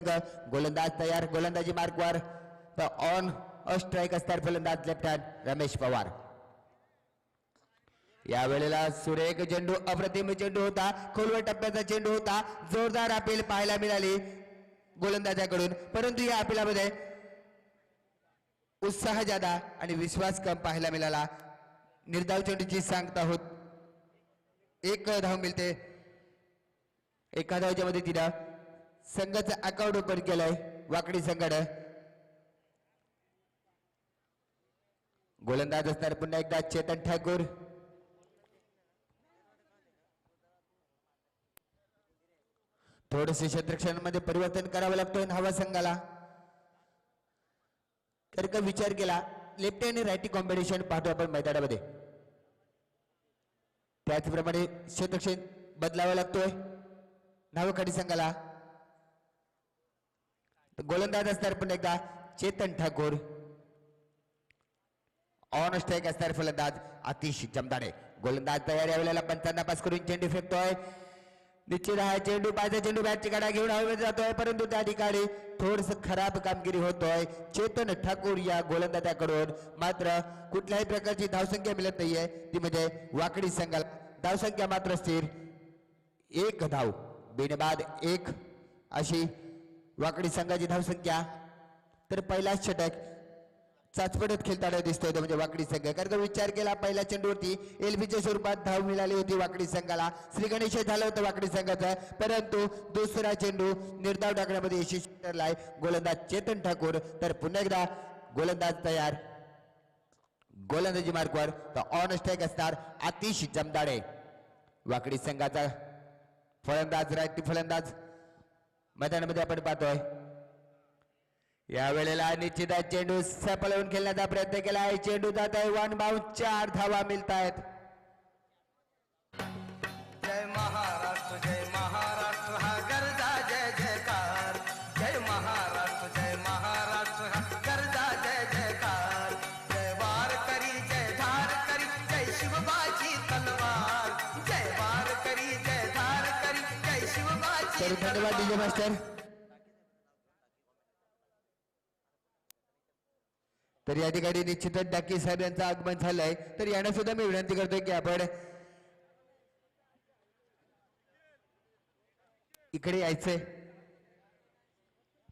गोलंदाज तयार, गोलंदाजी मार्कवर. तर ऑन स्ट्राइक असणार फलंदाज लेफ्ट हँड रमेश पवार. या वेळेला सुरेख चेंडू, अप्रतिम चेंडू होता, खोलवर टप्प्याचा चेंडू होता, जोरदार अपील पाहायला मिळाली गोलंदाजाकडून, परंतु या अपीलामध्ये उत्साह ज्यादा आणि विश्वास कम पाहायला मिळाला. निर्धाव चेंडूची सांगता होत, एक धाव मिळते. एका धावच्या मदतीनं संघाचं अकाउंट ओपन केलंय वाकडी संघानं. गोलंदाज असणार पुन्हा एकदा चेतन ठाकूर. थोडसे क्षेत्ररक्षणामध्ये परिवर्तन करावं लागतोय हवा संघाला. तर का विचार केला लेफ्टी आणि राईटी कॉम्बिनेशन पाहतो आपण मैदानामध्ये, त्याचप्रमाणे क्षेत्ररक्षण बदलावं लागतोय नावखाडी संघाला. गोलंदाज असणार पुन्हा एकदा चेतन ठाकूर. ऑन स्ट्राइक असणार फलंदाज आतिश जमदाडे. गोलंदाज तयार, या वेळेला 55 पास करून चेंडू फेकतोय. निश्चित आहे चेंडू, पाहिजे चेंडू बॅटची गाडा घेऊन हवेमध्ये जातोय, परंतु त्या ठिकाणी थोडस खराब कामगिरी होतोय चेतन ठाकूर या गोलंदाजाकडून. मात्र कुठल्याही प्रकारची धावसंख्या मिळत नाहीये, ती म्हणजे वाकडी संघाला धावसंख्या मात्र स्थिर 1 धाव बिनबाद 1 अशी वाकडी संघाची धावसंख्या. तर पहिला षटक चाचपडत खेळताना दिसतोय तो म्हणजे वाकडी संघ. कारण का विचार केला पहिल्या चेंडूवरती एलबीच्या स्वरूपात धाव मिळाली होती वाकडी संघाला, श्री गणेश झालं होतं वाकडी संघाचं, परंतु दुसरा चेंडू निर्धाव टाकण्यामध्ये यशस्वी ठरलाय गोलंदाज चेतन ठाकूर. तर पुन्हा एकदा गोलंदाज तयार, गोलंदाजी मार्कवर. तर ऑन स्ट्राइक असणार आतिश जमदाडे वाकडी संघाचा फलंदाज, राईटी फलंदाज मैदानामध्ये आपण पाहतोय. या वेळेला निश्चित चेंडू सपलवून खेळण्याचा प्रयत्न केला आहे, चेंडू जात आहे 1 बाउंड, 4 धावा मिळत आहेत. जय महाराष्ट्र हा गरजा जय जयकार. जय महाराष्ट्र हा गरजा जय जयकार. जय वारकरी जय धारकरी जय शिवबाची तलवार. जय वारकरी जय धारकरी जय शिवबाची. धन्यवाद डीजे मास्टर. तर या ठिकाणी निश्चितच डाके साहेब यांचं आगमन झालंय, तर यांना सुद्धा मी विनंती करतोय की आपण इकडे यायचंय.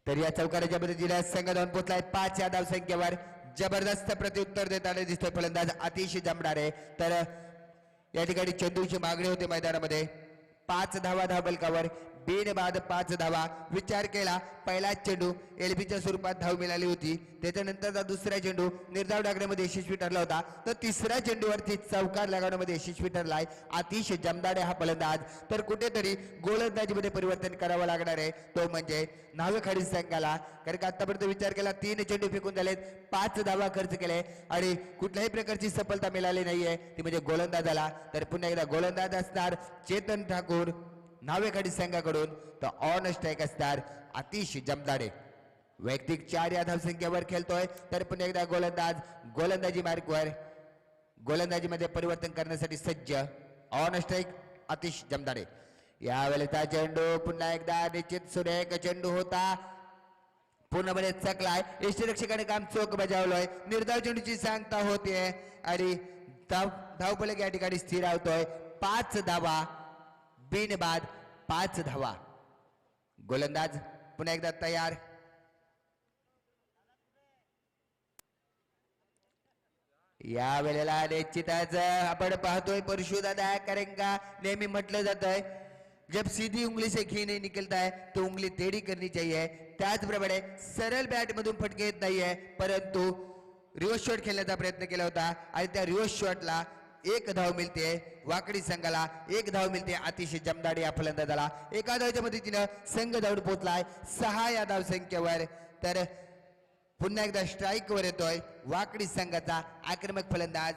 तर या चौकाराच्या पद्धतीने संघ जाऊन पोहोचलाय 5 या धावसंख्येवर. जबरदस्त प्रत्युत्तर देताना दिसतोय फलंदाज आतिश जमदाडे. तर या ठिकाणी चेंडूची मागणी होती मैदानामध्ये 5 धावा धावबलकावर बिनबाद 5 धावा. विचार केला पहिला चेंडू एलबीच्या स्वरूपात धाव मिळाली होती, त्याच्यानंतरचा दुसरा चेंडू निर्धाव टाकण्यामध्ये यशस्वी ठरला होता, तर तिसऱ्या चेंडूवरती चौकार लगावण्यामध्ये यशस्वी ठरलाय आतिश जमदाडे हा फलंदाज. तर कुठेतरी गोलंदाजीमध्ये परिवर्तन करावं लागणार आहे, तो म्हणजे नावेखाडी संघाला. कारण का आतापर्यंत विचार केला 3 चेंडू फेकून झालेत, 5 धावा खर्च केले आणि कुठल्याही प्रकारची सफलता मिळाली नाहीये, ती म्हणजे गोलंदाजाला. तर पुन्हा एकदा गोलंदाज असणार चेतन ठाकूर नावेखाडी संघाकडून. तर ऑन स्ट्राइक असणार आतिश जमदाडे. वैयक्तिक 4 या धावसंख्येवर खेळतोय. तर पुन्हा एकदा गोलंदाज गोलंदाजी मार्कवर, गोलंदाजीमध्ये परिवर्तन करण्यासाठी सज्ज ऑन स्ट्राइक आतिश जमदाडे. या वेळेचा चेंडू पुन्हा एकदा निश्चित सुरेख चेंडू होता, पूर्णपणे चकलाय, यष्टीरक्षकाने काम चोख बजावलोय. निर्धाव चेंडूची सांगता होते आणि धावफलक या ठिकाणी स्थिर राहतोय. 5 धावा बिनबाद 5 धावा. गोलंदाज पुन्हा एकदा तयार. या वेळेला निश्चितच आपण पाहतोय परशुदादा, कारण का नेहमी म्हटलं जात आहे जब सीधी उंगली से घी नहीं निकलता है तो उंगली टेढ़ी करनी चाहिए. त्याचप्रमाणे सरळ बॅट मधून फटके येत नाहीये, परंतु रिव्हर्स शॉट खेळण्याचा प्रयत्न केला होता आणि त्या रिव्हर्स शॉटला 1 धाव मिळते वाकडी संघाला, 1 धाव मिळते आतिश जमदाडे या फलंदाजाला. एका धावच्या मदतीनं संघ धावून पोहोचलाय 6 या धावसंख्येवर. तर पुन्हा एकदा स्ट्राइक वर येतोय वाकडी संघाचा आक्रमक फलंदाज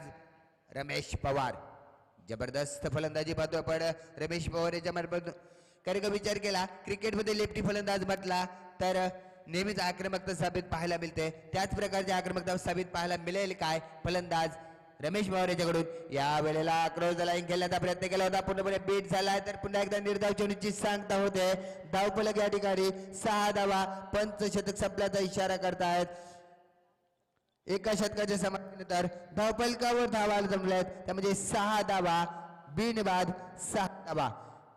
रमेश पवार. जबरदस्त फलंदाजी पाहतो आपण रमेश पवार याच्या मार्फत. कारण का विचार केला क्रिकेटमध्ये लेफ्टी फलंदाज म्हटला तर नेहमीच आक्रमकता साबित पाहायला मिळते, त्याच प्रकारची आक्रमकता साबित पाहायला मिळेल काय फलंदाज रमेश पवार याच्याकडून या वेळेला क्रॉस लाईन खेळण्याचा प्रयत्न केला होता, पूर्णपणे बीट झालाय. तर पुन्हा एकदा निर्धाव चेंडूची सांगता होते. धावफलक या ठिकाणी 6 धावा, पंचशतक संपल्याचा इशारा करतायत. एका शतकाच्या समाप्तीनंतर धावफलकावर धावा जमल्यात, त्यामध्ये 6 धावा बिनबाद 6 धावा.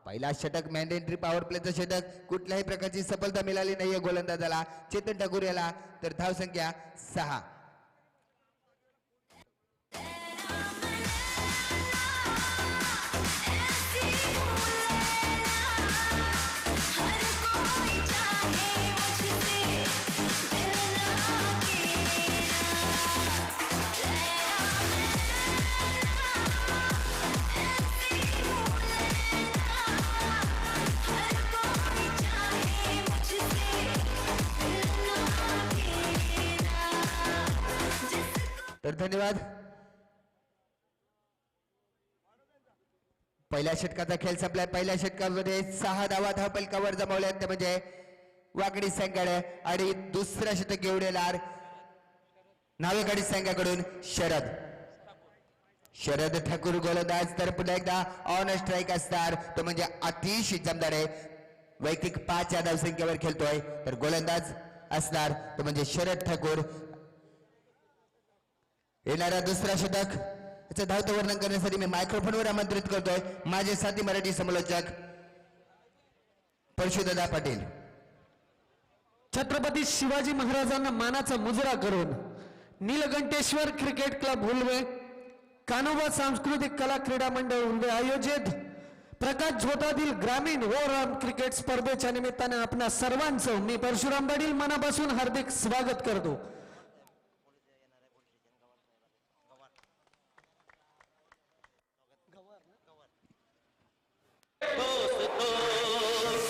पहिला षटक मॅन्डेटरी पॉवर प्लेचं षटक, कुठल्याही प्रकारची सफलता मिळाली नाहीये गोलंदाजाला चेतन ठाकूर याला. तर धावसंख्या 6. तर धन्यवाद. पहिल्या षटकाचा खेळ संपलाय. पहिल्या षटकामध्ये 6 धावा धावफलकावर जमवल्यात, ते म्हणजे वाकडी संघाने. आणि दुसरा षटक घेऊन नावेकाडी संघाकडून शरद ठाकूर गोलंदाज. तर पुन्हा एकदा ऑन स्ट्राईक असणार तो म्हणजे आतिश जमदारे. वैयक्तिक 5 या धावसंख्येवर खेळतोय. तर गोलंदाज असणार तो म्हणजे शरद ठाकूर. येणारा दुसरा षटक याचं धावतं वर्णन करण्यासाठी मी मायक्रोफोनवर आमंत्रित करतोय माझे साथी मराठी समालोचक परशुदादा पाटील. छत्रपती शिवाजी महाराजांना मानाचा मुजरा करून नीलकंठेश्वर क्रिकेट क्लब हुलवे, कान्होबा सांस्कृतिक कला क्रीडा मंडळ हुलवे आयोजित प्रकाश झोतातील ग्रामीण ओव्हरऑल क्रिकेट स्पर्धेच्या निमित्ताने आपणा सर्वांचं मी परशुराम पाटील मनापासून हार्दिक स्वागत करतो.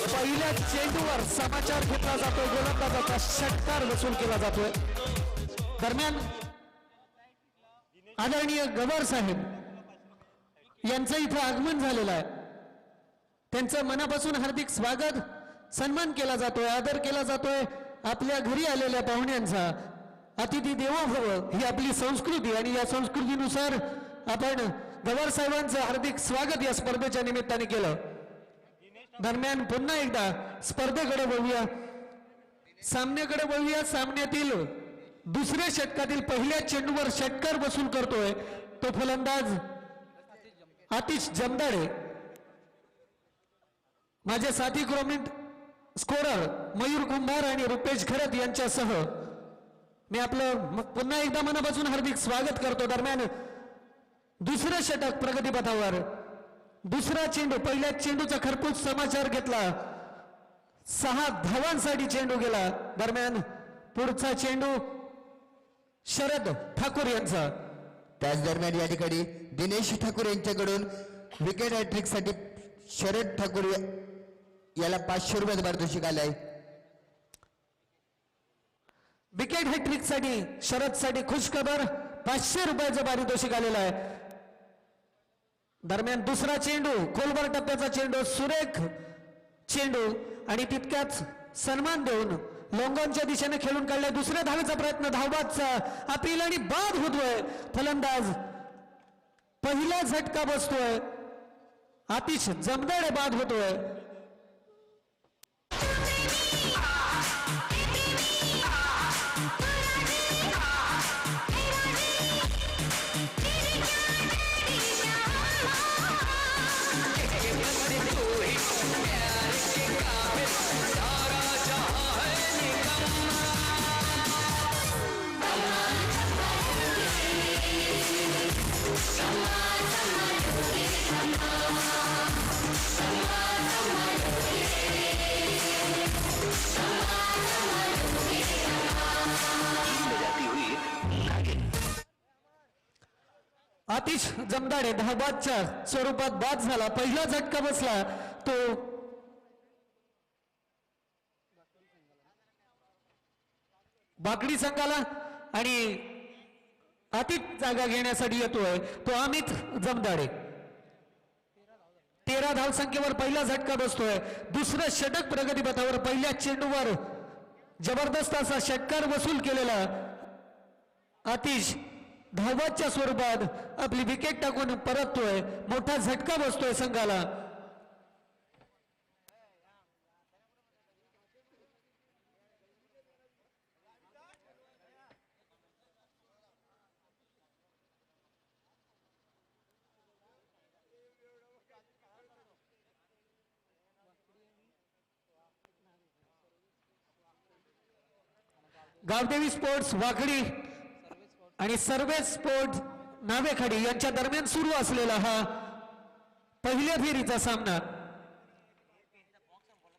पहिल्या चेंडूवर समाचार घेतला जातोय, गोलंदाजाचा षटकार वसूल केला जातोय. दरम्यान आदरणीय गवार साहेब यांचं इथं आगमन झालेलं आहे. त्यांचं मनापासून हार्दिक स्वागत, सन्मान केला जातोय, आदर केला जातोय. आपल्या घरी आलेल्या पाहुण्यांचा अतिथी देवो भव ही आपली संस्कृती आणि या संस्कृतीनुसार आपण गवार साहेबांचं हार्दिक स्वागत या स्पर्धेच्या निमित्ताने केलं. दरम्यान पुन्हा एकदा स्पर्धेकडे वळूया, सामन्याकडे वळूया. सामन्यातील दुसऱ्या षटकातील पहिल्या चेंडूवर षटकार वसूल करतोय तो फलंदाज आतिश जमदाडे. माझे साथी क्रॉमिट स्कोरर मयूर कुंभार आणि रुपेश खरत यांच्यासह मी आपलं पुन्हा एकदा मनापासून हार्दिक स्वागत करतो. दरम्यान दुसरं षटक प्रगतीपथावर. दुसरा चेंडू, पहिल्या चेंडूचा खरपूस समाचार घेतला, 6 धावांसाठी चेंडू गेला. दरम्यान पुढचा चेंडू शरद ठाकूर यांचा. त्याच दरम्यान या ठिकाणी दिनेश ठाकूर यांच्याकडून विकेट हॅट्रिक साठी शरद ठाकूर याला 500 रुपये पारितोषिक आलंय. विकेट हॅट्रिक साठी शरद साठी खुशखबर, 500 रुपयाचं पारितोषिक आलेलं आहे. दरम्यान दुसरा चेंडू, खोलवर टप्प्याचा चेंडू, सुरेख चेंडू आणि तितक्याच सन्मान देऊन लोंगांच्या दिशेने खेळून काढलाय. दुसऱ्या धावेचा प्रयत्न, धावबादचा अपील आणि बाद होतोय. फलंदाज पहिला झटका बसतोय, आतिश जमदाडे बाद होतोय. आतिश जमदाडे धावबादच्या स्वरूपात बाद झाला. पहिला झटका बसला तो बाकडी संघाला आणि आतिश जागा घेण्यासाठी येतोय तो अमित जमदाडे. 13 धावसंख्येवर पहिला झटका बसतोय. दुसरं षटक प्रगतीपथावर. पहिल्या चेंडूवर जबरदस्त असा षटकार वसूल केलेला आतिश धावाच्या स्वरूपात आपली विकेट टाकून परततोय. मोठा झटका बसतोय संघाला. गावदेवी स्पोर्ट्स वाकडी आणि सर्वेस स्पोर्ट्स नावेखाडी यांच्या दरम्यान सुरू असलेला हा पहिल्या फेरीचा सामना.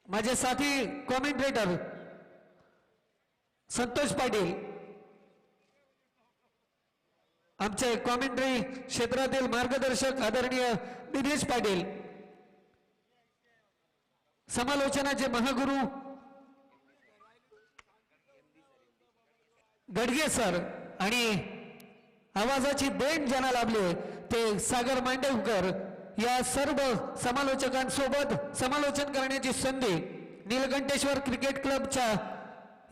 माझे साथी कॉमेंटेटर संतोष पाटील, आमचे कॉमेंट्री क्षेत्रातील मार्गदर्शक आदरणीय दिनेश पाटील, समालोचनाचे महागुरु गडगे सर आणि आवाजाची देण ज्यांना लाभले ते सागर मांडेवकर, या सर्व समालोचकांसोबत समालोचन करण्याची संधी नीलकंठेश्वर क्रिकेट क्लबच्या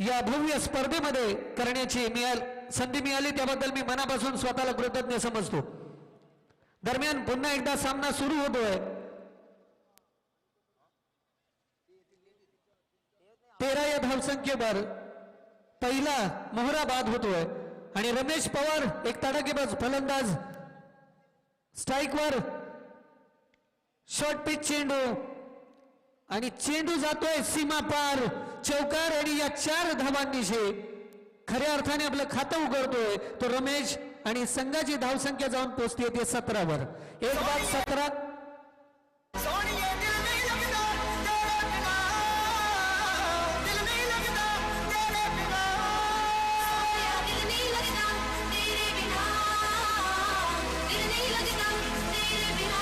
या भव्य स्पर्धेमध्ये करण्याची संधी मिळाली, त्याबद्दल मी मनापासून स्वतःला कृतज्ञ समजतो. दरम्यान पुन्हा एकदा सामना सुरू होतोय. 13 या धावसंख्येवर पहिला मोहरा बाद होतोय आणि रमेश पवार एक तडाखेबाज फलंदाज स्ट्राईकवर शॉर्ट पिच चेंडू आणि चेंडू जातोय सीमा पार चौकार आणि या 4 धावांनिशी खऱ्या अर्थाने आपलं खातं उघडतोय तो रमेश आणि संघाची धावसंख्या जाऊन पोहोचते ते 17 वर. एक बाद 17. सोनिए दिल नहीं लगता तेरे बिना, दिल नहीं लगता तेरे बिना, दिल नहीं लगता तेरे बिना, दिल नहीं लगता तेरे बिना.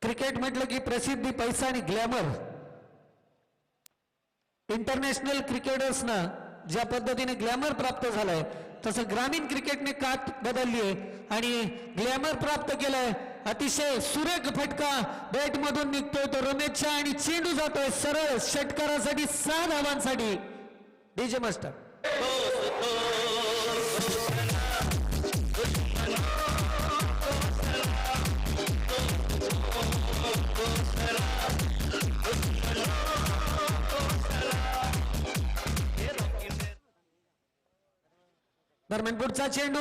क्रिकेट म्हटलं की प्रसिद्धी, पैसा आणि ग्लॅमर. इंटरनॅशनल क्रिकेटर्सना ज्या पद्धतीने ग्लॅमर प्राप्त झालंय तसं ग्रामीण क्रिकेटने कात बदलली आहे आणि ग्लॅमर प्राप्त केलंय. अतिशय सुरेख फटका बॅट मधून निघतोय तो रमेशच्या आणि चेंडू जातोय सरळ षटकारासाठी 6 धावांसाठी. DJ master. दरम्यान पुढचा चेंडू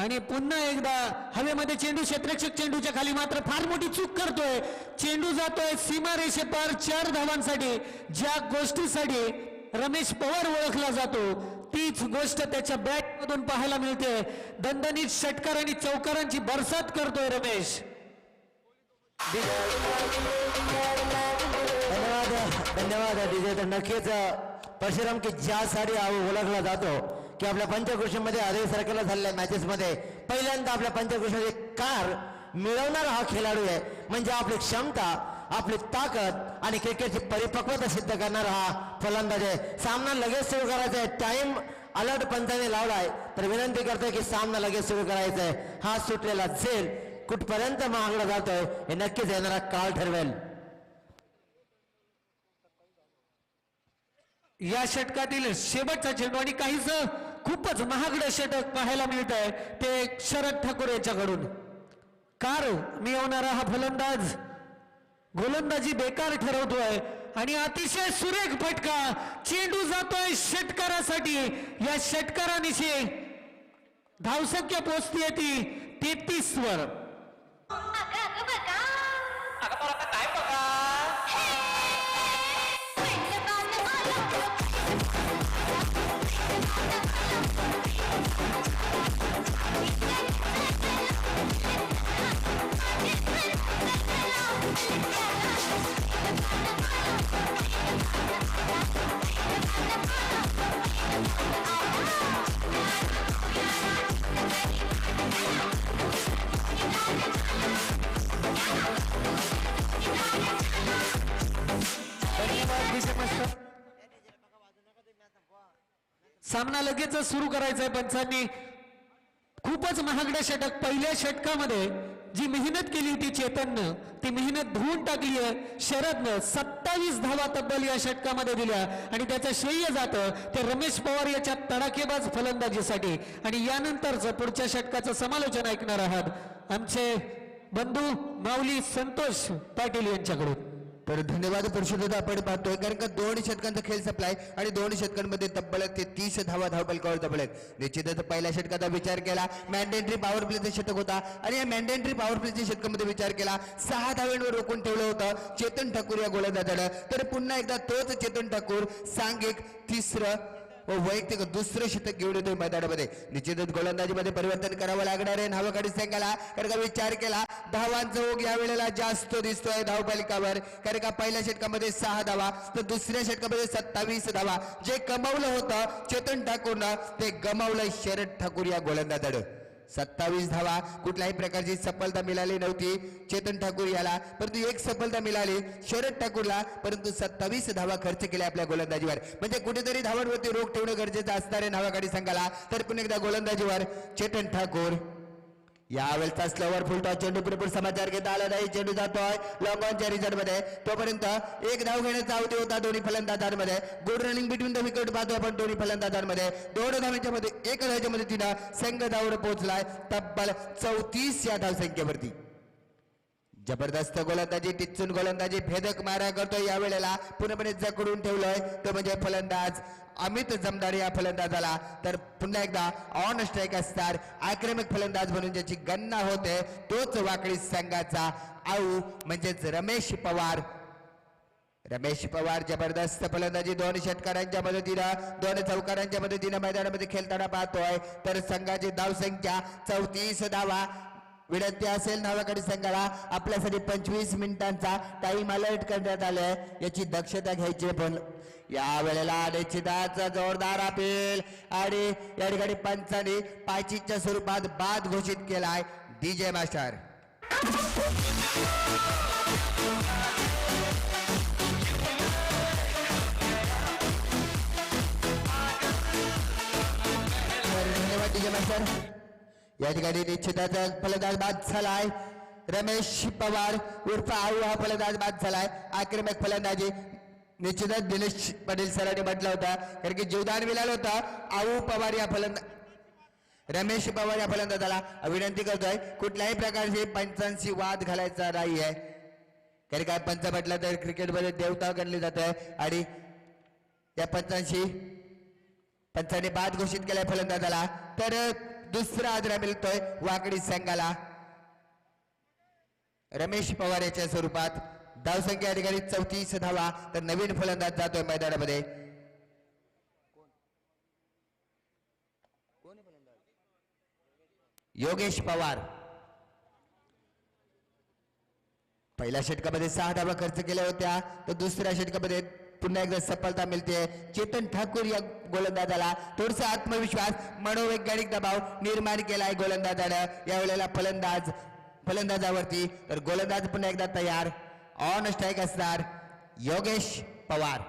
आणि पुन्हा एकदा हवेमध्ये चेंडू, क्षेत्ररक्षक चेंडूच्या खाली मात्र फार मोठी चूक करतोय. चेंडू जातोय सीमारेषे पार 4 धावांसाठी. ज्या गोष्टीसाठी रमेश पवार ओळखला जातो तीच गोष्ट त्याच्या बॅट मधून पाहायला मिळते. दणदणीत षटकार आणि चौकारांची बरसात करतोय रमेश. धन्यवाद डीजे. तर नक्कीच परशुराम की ज्यासाठी ओळखला जातो की आपल्या पंचक्रोशीमध्ये आधी सारखेला झालेल्या मॅचेस मध्ये पहिल्यांदा आपल्या पंचक्रोशीमध्ये कार मिळवणारा हा खेळाडू आहे. म्हणजे आपली क्षमता, आपली ताकद आणि क्रिकेटची परिपक्वता सिद्ध करणारा हा फलंदाज आहे. सामना लगेच सुरू करायचा आहे. टाइम अलर्ट पंचाने लावलाय तर विनंती करतोय की सामना लगेच सुरू करायचा आहे. हा सुटलेला झेल कुठपर्यंत मागला जातोय हे नक्कीच येणारा काळ ठरवेल. या षटकातील शेवटचा चेंडू आणि काहीच खूपच महागडं षटक पाहायला मिळत आहे ते शरद ठाकूर याच्याकडून. कार मिळवणारा हा फलंदाज गोलंदाजी बेकार ठरवतोय आणि अतिशय सुरेख फटका. चेंडू जातोय षटकारासाठी. या षटकारानिशी धावसंख्या पोहोचतीये ती 33 वर. अगं बघा, अगं पण आता काय बघा, म्हणलं बाण आलं. सामना लगेच सुरू करायचा आहे पंचांनी. खूपच महागडं षटक. पहिल्या षटकामध्ये जी मेहनत केली होती चेतननं, ती मेहनत धुवून टाकली आहे शरदनं. 27 धावा तब्बल या षटकामध्ये दिल्या आणि त्याचं श्रेय जातं ते रमेश पवार याच्या तडाखेबाज फलंदाजीसाठी. आणि यानंतरच पुढच्या षटकाचं समालोचन ऐकणार आहात आमचे बंधू माऊली संतोष पाटील यांच्याकडून. तर धन्यवाद परिषदेत आपण पाहतोय कारण का 2 षटकांचा खेळ संपलाय आणि 2 षटकांमध्ये तब्बल 30 धावा धावपलकावर जमलेत. निश्चितच पहिल्या षटकाचा विचार केला, मॅन्डेटरी पॉवर प्लेचं षटक होता आणि या मॅन्डेटरी पॉवर प्लेच्या षटकामध्ये विचार केला 6 धावांवर रोखून ठेवलं होतं चेतन ठाकूर या गोलंदाजानं. तर पुन्हा एकदा तोच चेतन ठाकूर सांघिक तिसरं व वैयक्तिक दुसरं शतक घेऊन येतोय मैदानामध्ये. निश्चितच गोलंदाजीमध्ये परिवर्तन करावं लागणार आहे नावाकडे संघाला. कारण का विचार केला धावांचा ओघ या वेळेला जास्त दिसतोय धावपलिकावर. कारण का पहिल्या षटकामध्ये 6 धावा तर दुसऱ्या षटकामध्ये 27 धावा. जे कमावलं होतं चेतन ठाकूरनं ते गमावलं शरद ठाकूर या गोलंदाजानं. 27 धावा, कुठल्याही प्रकारची सफलता मिळाली नव्हती चेतन ठाकूर याला, परंतु एक सफलता मिळाली शरद ठाकूरला. परंतु 27 धावा खर्च केल्या आपल्या गोलंदाजीवर. म्हणजे कुठेतरी धावांवरती रोख ठेवणं गरजेचं असणार आहे नावागाडी संघाला. तर पुन्हा एकदा गोलंदाजीवर चेतन ठाकूर. यावेळेचा स्लोवर फुलटॉस चेंडू पुरेपूर समाचार घेता आला नाही. चेंडू जातोय लॉंग ऑनच्या रिझल्ट मध्ये. तोपर्यंत एक धाव घेण्याचा अवधी होता दोन्ही फलंदाजांमध्ये. Good running between the wicket पाहतोय आपण दोन्ही फलंदाजांमध्ये. 2 धावांच्या मध्ये 1 धावाच्या मदतीनं संघ धाववर पोहोचलाय तब्बल 34 या धावसंख्येवरती. जबरदस्त गोलंदाजी, टिच्चून गोलंदाजी, भेदक मारा करतोय या वेळेला. पूर्णपणे जकडून ठेवलोय तो म्हणजे फलंदाज अमित जमदार या फलंदाजाला. तर पुन्हा एकदा ऑन स्ट्राईक असणार आक्रमक फलंदाज म्हणून ज्याची गणना होते तोच वाकडी संघाचा आऊ म्हणजेच रमेश पवार. रमेश पवार जबरदस्त फलंदाजी 2 षटकारांच्या मदतीनं 2 चौकारांच्या मदतीनं मैदानामध्ये खेळताना पाहतोय. तर संघाची धावसंख्या 34 धावा. विनंती असेल नावाकडे संघाला आपल्यासाठी 25 मिनिटांचा टाइम अलर्ट करण्यात आलाय याची दक्षता घ्यायची. पण या वेळेला निश्चितच जोरदार अपील आणि या ठिकाणी पंचांनी पायचीच्या स्वरूपात बाद घोषित केलाय डीजे मास्टर. धन्यवाद डीजे मास्टर. या ठिकाणी निश्चितच फलंदाज बाद झालाय रमेश पवार उर्फ आऊ हा फलंदाज बाद झालाय. आक्रमक फलंदाजी निश्चितच दिनेश पाटील सरांनी म्हटलं होतं कारण की जीवदान मिळालं होतं आऊ पवार या रमेश पवार या फलंदाजाला. विनंती करतोय कुठल्याही प्रकारचे पंचांशी वाद घालायचा नाहीये. कारण काय पंच म्हटलं तर क्रिकेटमध्ये देवता गणली जाते आणि त्या पंचांनी बाद घोषित केलाय फलंदाजाला. तर दुसरा आदरा मिळतोय वाकडी संघाला रमेश पवार याच्या स्वरूपात. धावसंख्या या ठिकाणी 34 धावा. तर नवीन फलंदाज जातोय मैदानामध्ये. योगेश पवार. पहिल्या षटकामध्ये 6 धावा खर्च केल्या होत्या तर दुसऱ्या षटकामध्ये पुन्हा एकदा सफलता मिळते चेतन ठाकूर या गोलंदाजाला. थोडसा आत्मविश्वास मनोवैज्ञानिक दबाव निर्माण केलाय गोलंदाजानं यावेळेला फलंदाजावरती. तर गोलंदाज पुन्हा एकदा तयार. ऑन स्ट्राईक असणार योगेश पवार.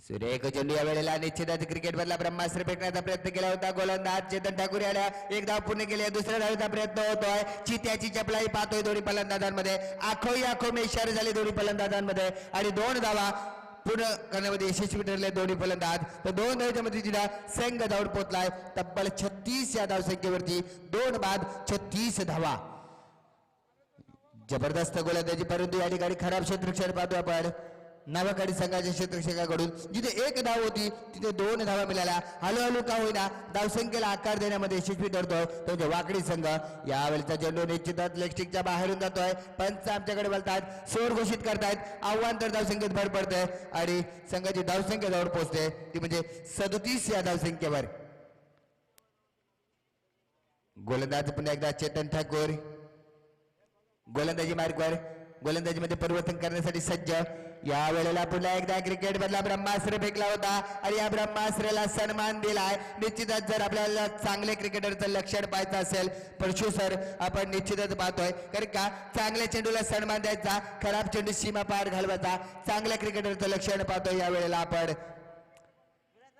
सुरेख चेंडू या वेळेला निश्चितच क्रिकेट मधला ब्रह्मास्त्र फेकण्याचा प्रयत्न केला होता गोलंदाज चेतन ठाकूर याने 1 धाव पूर्ण केली. दुसऱ्या धावेचा प्रयत्न होतोय. चित्याची चपलाई पाहतोय दोन्ही फलंदाजांमध्ये. आखो में इशारे झाले दोन्ही फलंदाजांमध्ये आणि 2 धावा पूर्ण करण्यामध्ये यशस्वी ठरले दोन्ही फलंदाज. तर 2 धावांच्या मदतीने संघ धावून पोहोचलाय तब्बल 36 या धावसंख्येवरती. 2 बाद 36 धावा. जबरदस्त गोलंदाजी परंतु या ठिकाणी खराब क्षेत्ररक्षण पाहतो आपण नावाकडे संघाच्या क्षेत्ररक्षकाकडून. जिथे 1 धाव होती तिथे 2 धावा मिळाल्या. हळूहळू का होईना धावसंख्येला आकार देण्यामध्ये यशस्वी ठरतोय तो वाकडी संघ. यावेळेचा चेंडू निश्चितच लेगस्टिकच्या बाहेरून जातोय. पंच आमच्याकडे बोलतात सोड घोषित करतायत. आव्हान तर धावसंख्येत भर पडते आणि संघाची धावसंख्या जवळ पोहोचते ती म्हणजे 37 या धावसंख्येवर. गोलंदाज पुन्हा एकदा चेतन ठाकूर. गोलंदाजी मार्गवर गोलंदाजीमध्ये परिवर्तन करण्यासाठी सज्ज. या वेळेला पुन्हा एकदा क्रिकेट मधला ब्रह्मास्त्र फेकला होता आणि या ब्रह्मास्त्राला सन्मान दिलाय. निश्चितच जर आपल्याला चांगले क्रिकेटरचं लक्षण पाहायचं असेल परशु सर आपण निश्चितच पाहतोय कारण का चांगल्या चेंडूला सन्मान द्यायचा, खराब चेंडू सीमा पार घालवायचा. चांगल्या क्रिकेटरचं लक्षण पाहतोय या वेळेला आपण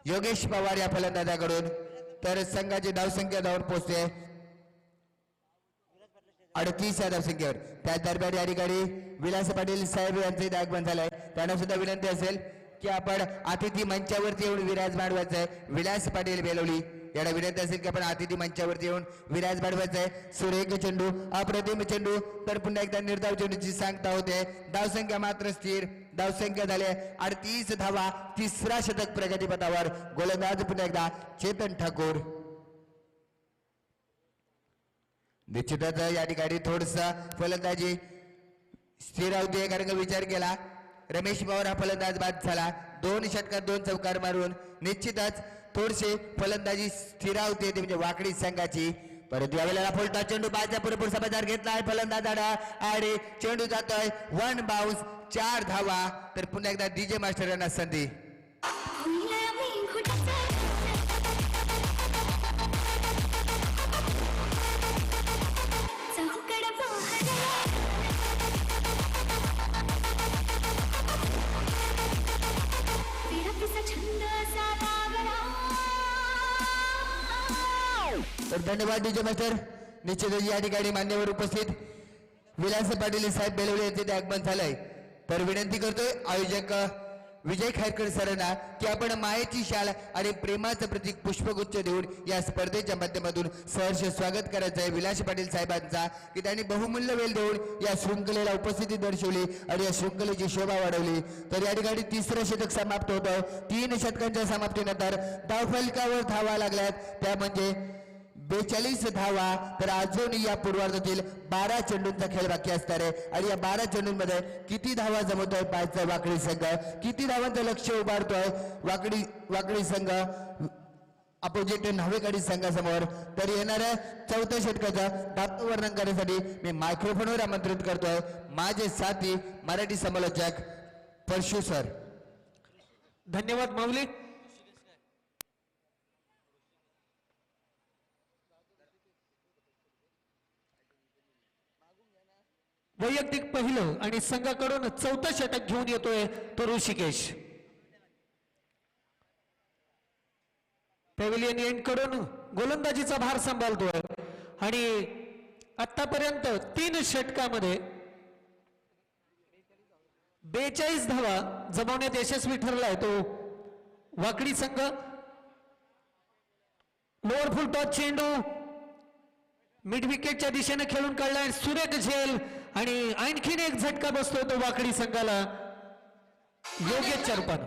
योगेश पवार या फलंदाजाकडून. तर संघाची धावसंख्या धावून पोहोचते 38 या धावसंख्येवर. त्याच दरम्यान या ठिकाणी विलास पाटील साहेब यांचे आगमन झालंय. त्यांना सुद्धा विनंती असेल की आपण अतिथी मंचावरती येऊन विराजमान व्हायचंय. विलास पाटील बेलवली याला विनंती असेल की आपण अतिथी मंचावरती येऊन विराजमान व्हायचंय. सुरेख चेंडू, अप्रतिम चेंडू, तर पुन्हा एकदा निर्धाव चेंडूची सांगता होते. धावसंख्या मात्र स्थिर. धावसंख्या झाले 38 धावा. तिसरा शतक प्रगतीपथावर. गोलंदाज पुन्हा एकदा चेतन ठाकूर. निश्चितच या ठिकाणी थोडस फलंदाजी स्थिर होते, कारण का विचार केला रमेश पवार हा फलंदाज बाद झाला. 2 षटकार 2 चौकार मारून निश्चितच थोडीशी फलंदाजी स्थिरावते ते म्हणजे वाकडी संघाची. परंतु यावेळेला फुलटा चेंडू बाजूला पुरेपूर समाचार घेतलाय फलंदाज आणि चेंडू जातोय 1 बाउन्स. 4 धावा. तर पुन्हा एकदा डीजे मास्टर यांना संधी. तर धन्यवाद डीजे मास्टर. निश्चितच या ठिकाणी मान्यवर उपस्थित विलास पाटील साहेब बेलवले यांचे आगमन झालंय. तर विनंती करतोय आयोजक विजय खारकर सरांना की आपण मायेची शाल आणि प्रेमाचं प्रतीक पुष्पगुच्छ देऊन या स्पर्धेच्या माध्यमातून सहर्ष स्वागत करायचं आहे विलास पाटील साहेबांचा, की त्यांनी बहुमूल्य वेळ देऊन या शृंखलेला उपस्थिती दर्शवली आणि या शृंखलेची शोभा वाढवली. तर या ठिकाणी तिसरं शतक समाप्त होतं. 3 षटकांच्या समाप्तीनंतर धावफलकावर धावा लागल्यात, त्या म्हणजे 42 धावा. तर अजून या पूर्वार्धातील 12 चेंडूंचा खेळ बाकी असणार आहे आणि या 12 चेंडूंमध्ये किती धावा जमवतोय पायचा वाकडी संघ, किती धावांचं लक्ष उभारतोय वाकडी संघ अपोजिट नवेकडी संघासमोर. तर येणाऱ्या 4थ्या षटकाचं धावतं वर्णन करण्यासाठी मी मायक्रोफोनवर आमंत्रित करतोय माझे साथी मराठी समालोचक परशु सर. धन्यवाद माऊली. वैयक्तिक पहिलं आणि संघाकडून 4थं षटक घेऊन येतोय तो ऋषिकेश. पॅव्हिलियन एंड कडून गोलंदाजीचा भार सांभाळतोय आणि आतापर्यंत 3 षटकामध्ये 42 धावा जमवण्यात यशस्वी ठरलाय तो वाकडी संघ. लोअर फुल टॉस चेंडू मिड विकेटच्या दिशेने खेळून काढलाय सुरेख झेल आणि आणखीन एक झटका बसतोय तो वाकडी संघाला. योग्य चर्पण.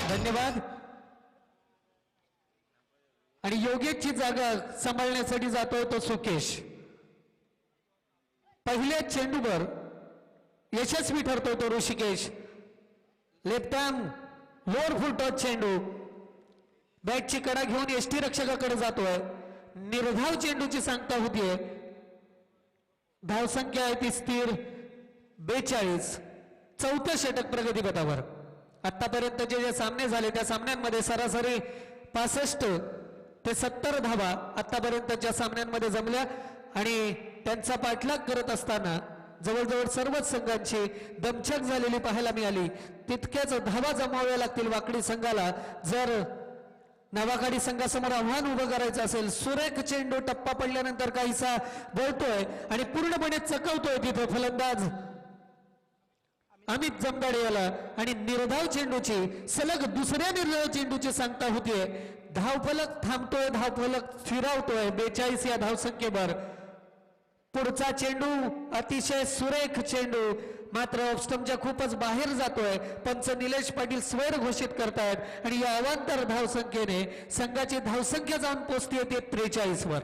धन्यवाद. आणि योगेशची जागा सांभाळण्यासाठी जातोय तो सुकेश. पहिल्या चेंडूवर यशस्वी ठरतोय तो ऋषिकेश. लेफ्ट आर्म लोअर फुल टॉस चेंडू बॅटची कडा घेऊन यष्टी रक्षकाकडे जातोय. निर्धाव चेंडूची सांगता होतीये. धावसंख्या आहे ती स्थिर 42. 4थं षटक प्रगतीपथावर. आतापर्यंत जे सामने झाले त्या सामन्यांमध्ये सरासरी 65 ते 70 धावा आतापर्यंतच्या सामन्यांमध्ये जमल्या आणि त्यांचा पाठलाग करत असताना जवळजवळ सर्वच संघांची दमछाक झालेली पाहायला मिळाली. तितक्याच धावा जमवाव्या लागतील वाकडी संघाला जर नवाखाडी संघासमोर आव्हान उभं करायचं असेल. सुरेख चेंडू टप्पा पडल्यानंतर काहीसा बोलतोय आणि पूर्णपणे चकवतोय तिथे फलंदाज अमित जमदाडे याला आणि निर्धाव चेंडूची सलग दुसऱ्या निर्धाव चेंडूची सांगता होतीये. धावफलक थांबतोय, धावफलक फिरवतोय 42 या धावसंख्येवर. पुढचा चेंडू अतिशय सुरेख चेंडू मात्र ऑफस्टंपच्या खूपच बाहेर जातोय. पंच निलेश पाटील स्वर घोषित करतायत आणि या अवांतर धावसंख्येने संघाची धावसंख्या जाऊन पोहोचते ते 43 वर.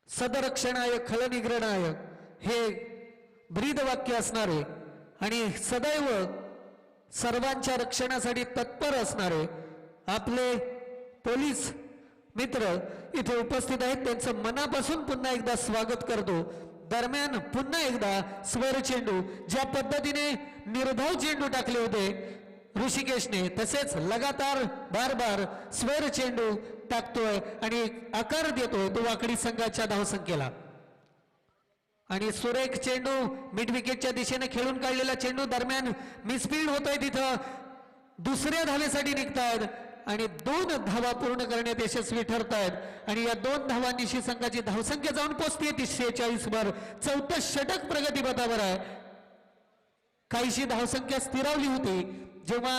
सदरक्षणाय खलनिग्रहणाय हे ब्रीद वाक्य असणारे आणि सदैव सर्वांच्या रक्षणासाठी तत्पर असणारे आपले पोलीस मित्र इथे उपस्थित आहेत. त्यांचं मनापासून पुन्हा एकदा स्वागत करतो. दरम्यान पुन्हा एकदा स्वर चेंडू ज्या पद्धतीने निर्धाव चेंडू टाकले होते ऋषिकेशने, तसेच लगातार बार बार स्वर चेंडू टाकतोय आणि आकार देतोय तो वाकडी संघाच्या धावसंख्येला. आणि सुरेख चेंडू मिड विकेटच्या दिशेने खेळून काढलेला चेंडू दरम्यान मिसफिल्ड होतोय. तिथं दुसऱ्या धावेसाठी निघतायत आणि 2 धावा पूर्ण करण्यात यशस्वी ठरतायत आणि या 2 धावांनी संघाची धावसंख्या जाऊन पोहोचते 46 वर. 4थं षटक प्रगतीपथावर आहे. काहीशी धावसंख्या स्थिरावली होती जेव्हा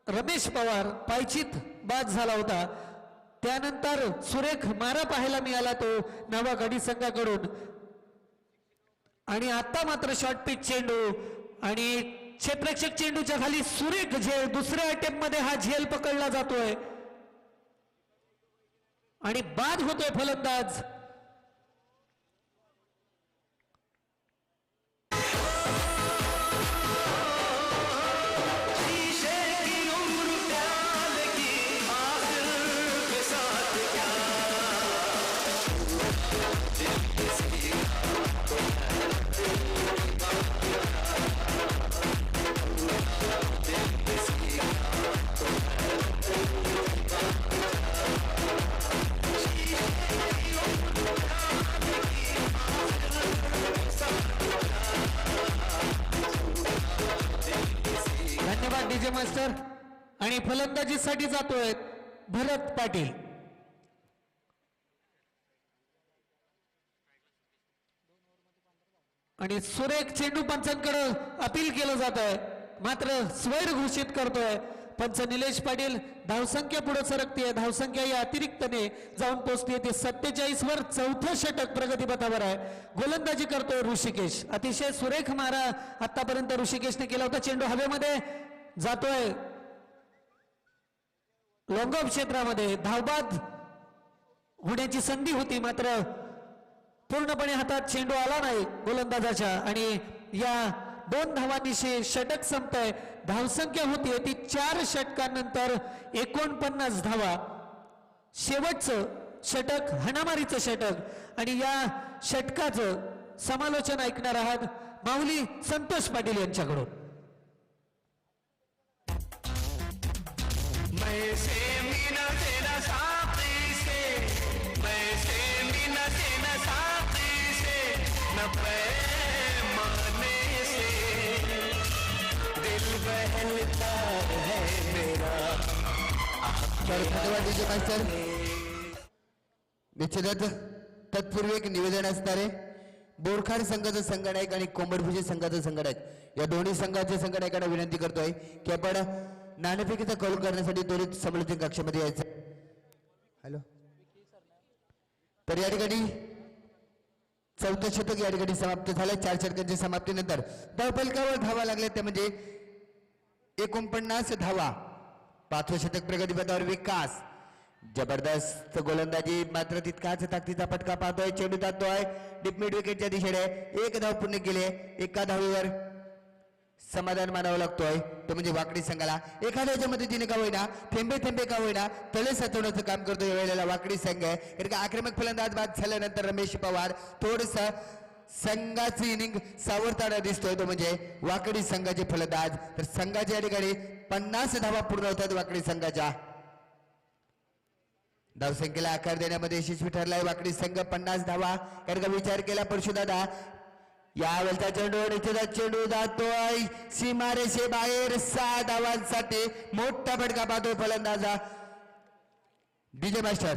रमेश पवार पायचीत बाद झाला होता. त्यानंतर सुरेख मारा पाहायला मिळाला तो नवागडी संघाकडून. आणि आता मात्र शॉर्ट पिच चेंडू आणि क्षेत्ररक्षक चेंडूच्या खाली सुरेख झेल. दुसऱ्या अटेम्प्ट मध्ये हा झेल पकडला जातोय आणि बाद होतोय फलंदाज. धन्यवाद डीजे मास्टर. आणि फलंदाजीसाठी जातोय भरत पाटील. आणि सुरेख चेंडू पंचांकडे अपील केलं जात आहे मात्र स्वैर घोषित करतोय पंच निलेश पाटील. धावसंख्या पुढे सरकते. धावसंख्या या अतिरिक्तने जाऊन पोहोचते ते 47 वर. 4थं षटक प्रगतीपथावर आहे. गोलंदाजी करतोय ऋषिकेश. अतिशय सुरेख मारा आतापर्यंत ऋषिकेशने केला होता. चेंडू हवेमध्ये जातोय लॉंग ऑफ क्षेत्रामध्ये. धावबाद होण्याची संधी होती मात्र पूर्णपणे हातात चेंडू आला नाही गोलंदाजाच्या आणि या 2 धावांनी षटक संपतंय. धावसंख्या होती ती 4 षटकांनंतर 49 धावा. शेवटचं षटक हाणामारीचं षटक आणि या षटकाचं समालोचन ऐकणार आहात माऊली संतोष पाटील यांच्याकडून. धन्यवाद डीजे मास्टर. निश्चितच तत्पूर्वी एक निवेदन असणार आहे. बोरखाड संघाचं संघनायक आणि कोंबडभुजी संघाचं संघनायक या दोन्ही संघाच्या संघनायकांना विनंती करतोय की आपण नाणेफेकीचा कौल करण्यासाठी त्वरित समालोचन कक्षामध्ये यायचं. हॅलो. तर या ठिकाणी 4थं षटक या ठिकाणी समाप्त झालं. 4 षटकांच्या समाप्तीनंतर धावफलकावर धावा लागल्या त्या म्हणजे 49 धावा. 5वं षटक प्रगतीपथावर विकास. जबरदस्त गोलंदाजी मात्र तितकाच ताकदीचा फटका पाहतोय. चेंडू जातोय डीप मिड विकेटच्या दिशेने. 1 धाव पूर्ण केली. एका धावेवर समाधान मानावं लागतोय तो म्हणजे वाकडी संघाला. एखाद्याच्या मदतीने का होईना थेंबे थेंबे का होईना तळे साचवण्याचं काम करतो या वेळेला वाकडी संघ आहे. कारण का आक्रमक फलंदाज बाद झाल्यानंतर रमेश पवार थोडस संघाची इनिंग सावरताना दिसतोय तो म्हणजे वाकडी संघाचे फलंदाज. तर संघाच्या या ठिकाणी 50 धावा पूर्ण होतात वाकडी संघाच्या. धावसंख्येला आकार देण्यामध्ये यशस्वी ठरलाय वाकडी संघ. 50 धावा. कारण का विचार केला परशुदादा यावेळचा चेंडू निश्चितच चेंडू जातोय सीमारेषे बाहेर. 6 धावांसाठी मोठा फटका पाहतोय फलंदाजा डीजे मास्टर.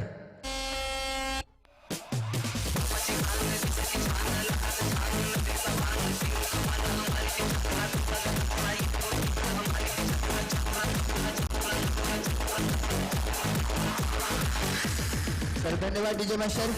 तर धन्यवाद डीजे मास्टर.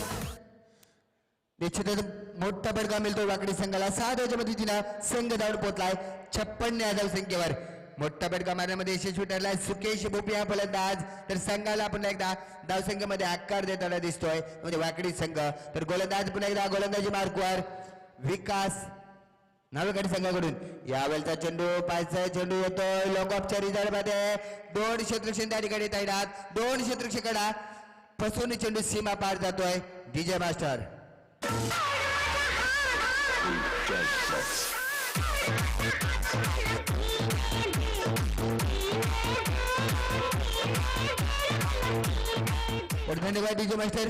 निश्चितच मोठा फटका मिळतो वाकडी संघाला. 6 धावांच्या मदतीने संघ धावून पोहोचलाय 56 धावसंख्येवर. मोठा फटका मारण्यामध्ये यशस्वी ठरलाय सुकेश बोपिया फलंदाज. तर संघाला पुन्हा एकदा धावसंख्येमध्ये आकार देताना दिसतोय म्हणजे वाकडी संघ. तर गोलंदाज पुन्हा एकदा गोलंदाजी मार्कवर विकास नावेकडे संघाकडून यावेळचा चेंडू पायचा चेंडू येतोय लॉंग ऑफच्या रिझल्ट मध्ये 2 क्षेत्ररक्षण त्या ठिकाणी तैनात 2 क्षेत्ररक्षकाला फसवून चेंडू सीमा पार जातोय डीजे मास्टर. धन्यवाद डीजे मास्टर.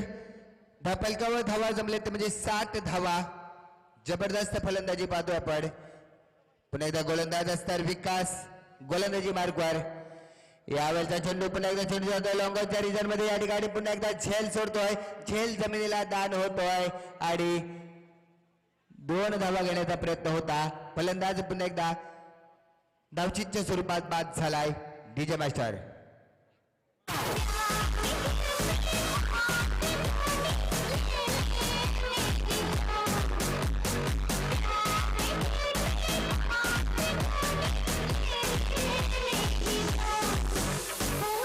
धापलकावर धावा जमले ते म्हणजे 7 धावा. जबरदस्त फलंदाजी पाहतोय आपण. पुन्हा एकदा गोलंदाज असणार विकास गोलंदाजी मार्गवर. यावेळचा चेंडू पुन्हा एकदा चेंडू जातोय लॉंगॉफच्या रिझन मध्ये या ठिकाणी पुन्हा एकदा झेल सोडतोय. झेल जमिनीला दान होतोय आणि 2 धावा घेण्याचा प्रयत्न होता. फलंदाज पुन्हा एकदा धावचीच्या स्वरूपात बाद झालाय डीजे मास्टर.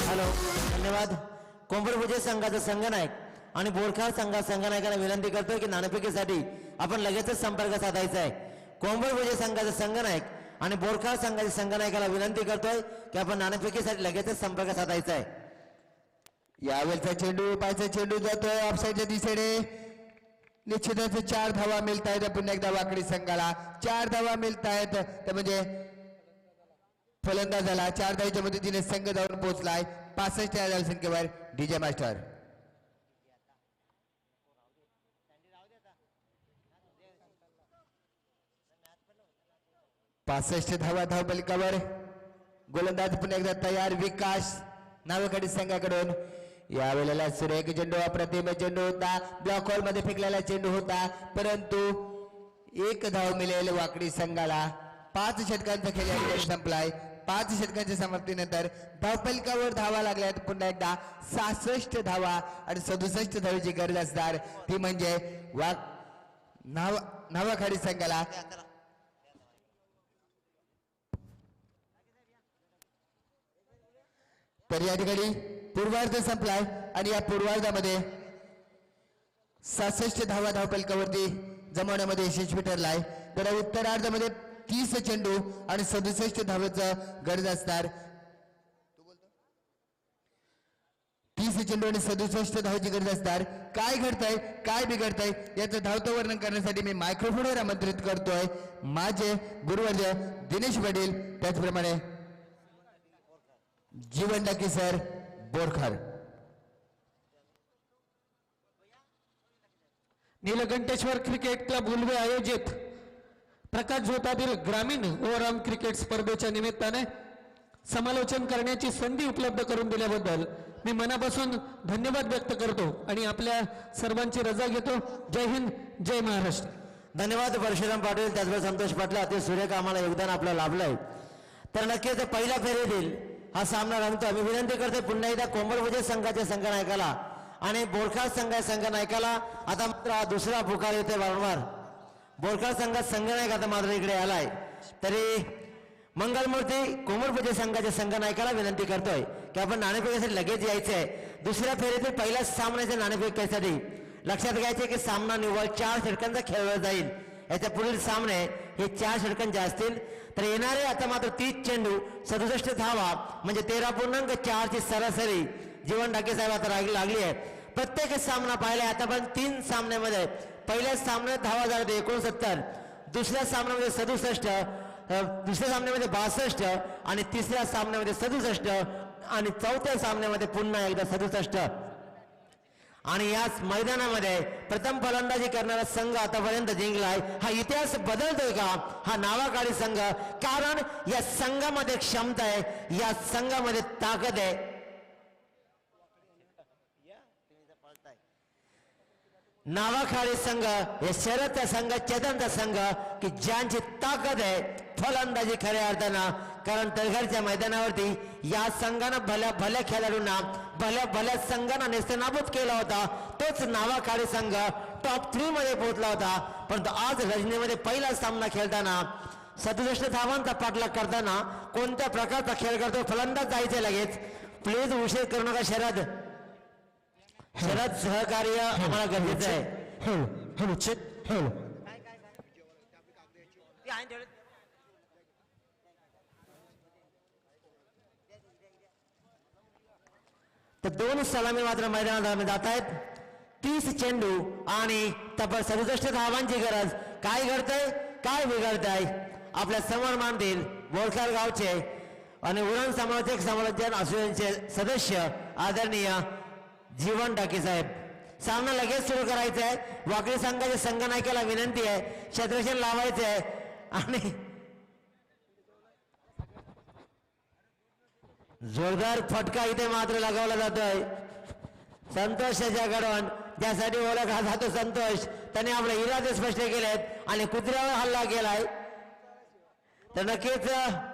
हॅलो धन्यवाद. कोंबडभुजे संघाचा संघनायक आणि बोरखार संघनायकांना विनंती करतोय की नाणेफेकीसाठी आपण लगेचच संपर्क साधायचा आहे. कोंबडभुजे संघाचा संघनायक आणि बोरखार संघाच्या संघनायकाला विनंती करतोय की आपण नाणेफेकीसाठी लगेचच संपर्क साधायचा आहे. यावेळचा चेंडू पायचा चेंडू जातोय ऑफसाईडच्या दिशेने. निश्चितच 4 धावा मिळत आहेत पुन्हा एकदा वाकडी संघाला. 4 धावा मिळत आहेत तर म्हणजे फलंदाजाला 4 धावाच्या मदतीने संघ जाऊन पोहोचलाय 65 या धावसंख्येवर डीजे मास्टर. पासष्ट धावा धावपलिकावर. गोलंदाज पुन्हा एकदा तयार विकास नावेकडे संघाकडून. यावेळेला सुरेख चेंडू अप्रतिम चेंडू होता. ब्लॉक हॉल मध्ये फेकलेला चेंडू होता परंतु 1 धाव मिळेल वाकडी संघाला. 5 षटकांचा खेळ या ठिकाणी संपलाय. 5 षटकांच्या समाप्तीनंतर धावपलिकावर धावा लागल्यात पुन्हा एकदा 66 धावा आणि 67 धावेची गरज असणार ती म्हणजे नावाखाडी संघाला. तर या ठिकाणी पूर्वार्ध संपलाय आणि या पूर्वार्धामध्ये 66 धावा धावपलकावरती जमवण्यामध्ये यशस्वी ठरलाय. तर उत्तरार्धामध्ये 30 चेंडू आणि 67 धावेचं गरज असणार. 30 चेंडू आणि 67 धावेची गरज असणार. काय घडतंय काय बिघडतंय याचं धावतं वर्णन करण्यासाठी मी मायक्रोफोनवर आमंत्रित करतोय माझे गुरुवर्य दिनेश वडील त्याचप्रमाणे Jeevan Daki sir Borkhar. Neelkantheshwar cricket club Ulwe आयोजित प्रकाश झोतातील ग्रामीण ओव्हरऑल क्रिकेट स्पर्धेच्या निमित्ताने समालोचन करण्याची संधी उपलब्ध करून दिल्याबद्दल मी मनापासून धन्यवाद व्यक्त करतो आणि आपल्या सर्वांची रजा घेतो. जय हिंद जय महाराष्ट्र. धन्यवाद परशुराम पाटील त्याचबरोबर संतोष पाटील. अति सुरेख आम्हाला योगदान आपलं लाभलंय. तर नक्कीच पहिल्या फेरीतील हा सामना रंगतो. मी विनंती करते पुन्हा एकदा कोंबडभुजे संघाच्या संघनायकाला आणि बोरखार संघनायकाला आता मात्र हा दुसरा पुकार येते वारंवार. बोरखार संघात संघनायक आता मात्र इकडे आलाय तरी मंगलमूर्ती कोंबडभुजे संघाच्या संघनायकाला विनंती करतोय की आपण नाणेफेकीसाठी लगेच यायचंय. दुसऱ्या फेरीतील पहिल्या सामन्याच्या नाणेफेकीसाठी लक्षात घ्यायचे की सामना निव्वळ 4 षटकांचा खेळला जाईल. याच्या पुढील सामने हे 4 षटकांचे असतील. तर येणारे आता मात्र 30 चेंडू 67 धावा म्हणजे 13.4 ची सरासरी जीवन डाके साहेब आता लागली आहे. प्रत्येक सामना पाहिला आता पण 3 सामन्यामध्ये पहिल्या सामन्यात धावा झाल्या 69, दुसऱ्या सामन्यामध्ये 67, दुसऱ्या सामन्यामध्ये 62 आणि तिसऱ्या सामन्यामध्ये 67 आणि चौथ्या सामन्यामध्ये पुन्हा एकदा 67. आणि याच मैदानामध्ये प्रथम फलंदाजी करणारा संघ आतापर्यंत जिंकलाय. हा इतिहास बदलतोय का? हा नावाखाडी संघ. कारण या संघामध्ये क्षमता आहे, या संघामध्ये ताकद आहे. नावाखाडी संघ हे शरदचा संघ, चेतनचा संघ की ज्यांची ताकद आहे फलंदाजी खऱ्या अर्थानं. कारण तळघरच्या मैदानावरती या संघानं भल्या खेळाडूंना भल्या संघांना नेस्तनाबूत केला होता. तोच नावाखाडी संघ टॉप 3 मध्ये पोहोचला होता. परंतु आज रजनीमध्ये पहिला सामना खेळताना 67 धावांचा पाठलाग करताना कोणत्या प्रकारचा खेळ करतो फलंदाज जायचे लगेच. प्लीज उशीर करू नका शरद. सहकार्य आम्हाला गरजेचं आहे. तर दोन सलामी मात्र मैदानात जात आहेत. 30 चेंडू आणि तब्बल 67 धावांची गरज. काय घडतंय काय बिघडतंय आपल्या समोर मानतील बोरखेड गावचे आणि उरण समालोचक समालोचन असोसिएशनचे सदस्य आदरणीय जीवन टाके साहेब. सामना लगेच सुरू करायचा आहे. वाकडी संघाच्या संघनायकाला विनंती आहे क्षेत्ररक्षण लावायचं आहे आणि जोरदार फटका इथे मात्र लगावला जातोय. संतोष कडून ज्यासाठी ओळखला जातो संतोष त्याने आपले इरादे स्पष्ट केलेत आणि कुत्र्यावर हल्ला केलाय. तर नक्कीच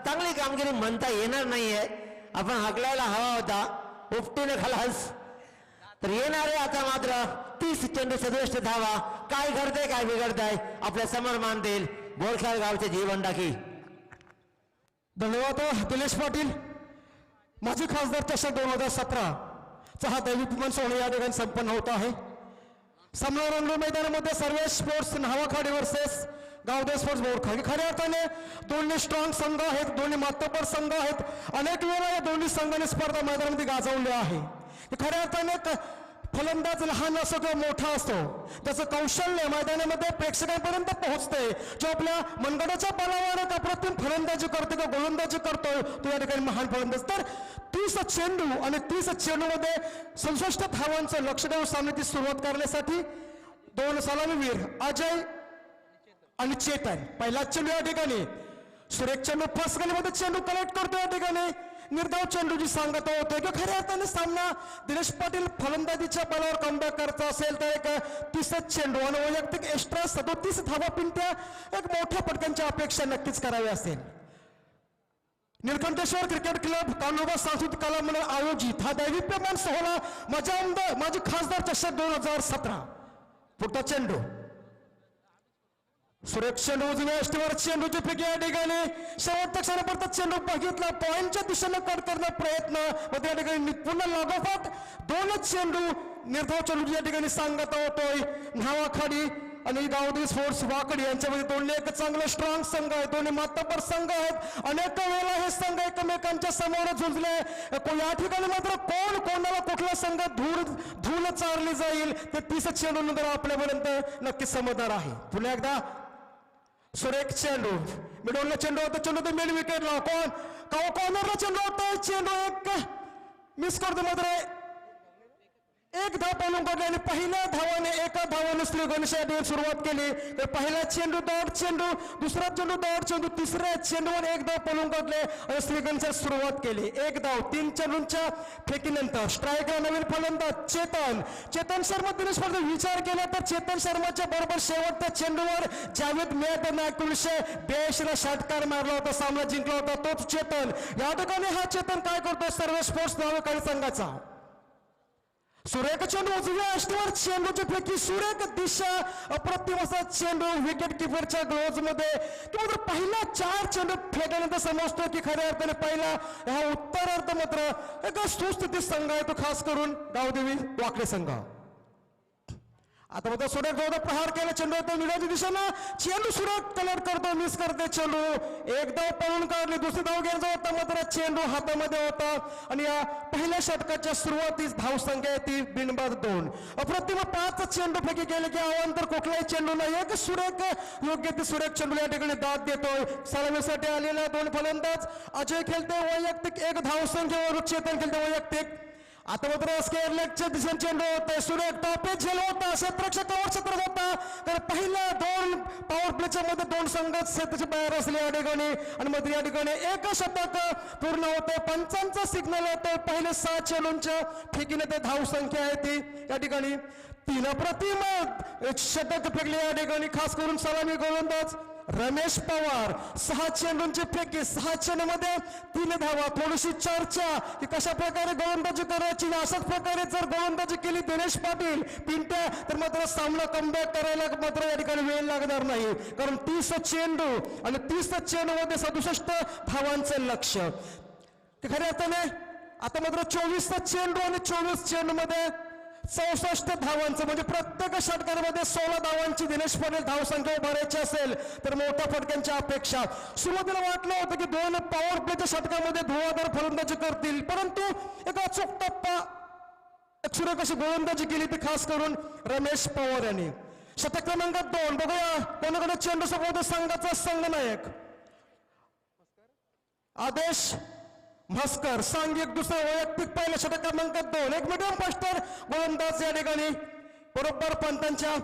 चांगली कामगिरी म्हणता येणार नाहीये. आपण हाकलायला हवा होता उपटीने खलास. तर येणारे आता मात्र 30 चेंडू 67 धावा. काय घडतंय काय बिघडतंय आपल्या समोर मानतील बोरखेड गावचे जीवन टाकी. धन्यवाद दिनेश पाटील. माजी खासदार चषक 2017 चा हा दैविकमान सोहळा या ठिकाणी संपन्न होत आहे. सामना रंगलो मैदानामध्ये सर्व स्पोर्ट्स न्हावाखाडी वर्सेस गावदे स्पोर्ट्स बोरखेड. खऱ्या अर्थाने दोन्ही स्ट्रॉंग संघ आहेत, दोन्ही मातबर संघ आहेत. अनेक वेळा या दोन्ही संघांनी स्पर्धा मैदानामध्ये गाजवली आहे. खऱ्या अर्थाने फलंदाज लहान असो किंवा मोठा असतो त्याचं कौशल्य मैदानामध्ये प्रेक्षकांपर्यंत पोहोचते. जो आपल्या मनगटाच्या बलावर एक अप्रतिम फलंदाजी करतो किंवा गोलंदाजी करतो तो या ठिकाणी महान फलंदाज. तर 30 चेंडू आणि 30 चेंडूमध्ये 67 धावांचं लक्ष देऊन सामन्याची सुरुवात करण्यासाठी दोन सलामीवीर अजय आणि चेतन. पहिला चेंडू या ठिकाणी सुरेख चेंडू फर्स्ट गलीमध्ये चेंडू कलेक्ट करतो. या ठिकाणी निर्धाव चेंडूची सांगता होते की खऱ्या अर्थाने सामना दिनेश पाटील फलंदाजीच्या बलावर कमबॅक करता असेल तर एक 30 चेंडू आणि वैयक्तिक एक्स्ट्रा 37 धावा पिंट्या एक मोठ्या पटकांची अपेक्षा नक्कीच करावी असेल. निळकंठेश्वर क्रिकेट क्लब तांडोबा सांस्कृतिक कला मंडळ आयोजित हा दैविप्यमान सोहळा माजी खासदार चषक 2017. पुढचा चेंडू सुरेख चेंडू उजव्या अष्टीवर चेंडूची फेकी या ठिकाणी शेवटच्या क्षणापर्यंत चेंडू बघितला पॉईंटच्या दिशेने कट करण्याचा प्रयत्न व त्या ठिकाणी पुन्हा लागोपाठ दोन चेंडू निर्धाव चेंडू या ठिकाणी सांगता होतोय. न्हावाखाडी आणि गावदी स्पोर्ट्स वाकडी यांच्यामध्ये दोन्ही एक चांगलं स्ट्रॉंग संघ आहे, दोन्ही मातबर संघ आहेत. अनेक वेळेला हे संघ एकमेकांच्या समोर झुंजले. या ठिकाणी मात्र कोणाला कुठला संघ धूल चारली जाईल ते 30 चेंडू नंतर आपल्यापर्यंत नक्कीच समजणार आहे. पुन्हा एकदा सुरेख चेंडू मिडोनला चेंडू होता. चेंडू तर मेन विकेटला कॉर्नरला चेंडू होता. चेंडू एक मिस करतो मात्र एक धाव पालून काढले आणि पहिल्या धावाने एका धावाने श्री गणेशाने सुरुवात केली. तर पहिला चेंडू दौड चेंडू, दुसरा चेंडू दौड चेंडू, तिसऱ्या चेंडूवर एक धाव पालून काढले आणि श्री गणेशाने सुरुवात केली. एक धाव 3 चेंडूंच्या फेकीनंतर स्ट्रायकर नवीन फलंदाज चेतन शर्मा. दिनेश पाटील विचार केला तर चेतन शर्माच्या बरोबर शेवटच्या चेंडूवर जावेद मेहताने 1982 षटकार मारला होता, सामना जिंकला होता तोच चेतन. या ठिकाणी हा चेतन काय करतो सर्व स्पोर्ट्स न्हावाखाडी संघाचा. सुरेख चेंडू उजव्या अष्टीवर चेंडूची फेकी सुरेख दिशा अप्रतिम असा चेंडू विकेट किपरच्या ग्लोव्ज मध्ये किंवा पहिला 4 चेंडू फेकल्यानंतर समजतो की खऱ्या अर्थाने पहिला हा उत्तरार्ध मात्र एका सुस्थितीत संघ आहे तो खास करून गावदेवी वाकडे संघ. आता मात्र सुरेख जोरदार प्रहार केला चेंडू होतो निळ्याच्या दिशेनं चेंडू सुरेख कलेक्ट करतो मिस करते चेंडू. एक धाव पळून काढली, दुसरी धाव घ्यायचा होता मात्र चेंडू हातामध्ये होता आणि या पहिल्या षटकाच्या सुरुवातीस धाव संख्या ती बिनबाद 2. अप्रतिम 5 चेंडू फेकी केले की अवांतर कुठलाही चेंडू नाही. एक सुरेख योग्य ती सुरेख चेंडू या ठिकाणी दाद देतोय. सलामीसाठी आलेला 2 फलंदाज अजय खेळते वैयक्तिक 1 धाव संख्येवर, चेतन खेळते वैयक्तिक. आता मात्र स्केअर लेगच्या दिशेने चेंडू होतोय. सुरेख टॉपेज झेल होता, क्षेत्ररक्षक कव्हर क्षेत्र होता. तर पहिल्या 2 पॉवर प्लेच्या मध्ये 2 संघ क्षेत्राच्या बाहेर असले या ठिकाणी आणि मात्र या ठिकाणी एक शतक पूर्ण होते. पंचांचा सिग्नल होतोय. पहिले 6 चेंडूंच्या फेकीने ते धाव संख्या आहे ती या ठिकाणी 3 अप्रतिम षटक फेकले या ठिकाणी खास करून सलामी गोलंदाज रमेश पवार. 6 चेंडूंची फेकी, 6 चेंडूमध्ये 3 धावा. थोडीशी चर्चा की कशा प्रकारे गोलंदाजी करायची. अशाच प्रकारे जर गोलंदाजी केली दिनेश पाटील पिंट्या तर मात्र सामना कमबॅक करायला मात्र या ठिकाणी वेळ लागणार नाही. कारण 30 चेंडू आणि 30 चेंडूमध्ये 67 धावांचं लक्ष. खऱ्या अर्थाने आता मात्र 24 चेंडू आणि 24 चेंडूमध्ये 64 धावांचं म्हणजे प्रत्येक षटकामध्ये 16 धावांची दिनेश पाटील धावसंख्या उभारायची असेल तर मोठ्या फटक्यांच्या अपेक्षा. सुरुवातीला वाटलं होतं की 2 पॉवर प्लेच्या षटकामध्ये धुवाधार फलंदाजी करतील, परंतु एक अचूक टप्पा एक सुरेख अशी गोलंदाजी केली ती खास करून रमेश पवार यांनी. षटक क्रमांक 2 बघूया कोणाकडे चेंडू सोबत संघाचा संघनायक आदेश म्हस्कर सांघिक दुसरा वैयक्तिक पहिल्या षटक क्रमांक 2 एक मिडियम फास्टर गोलंदाज या ठिकाणी बरोबर पंतांच्या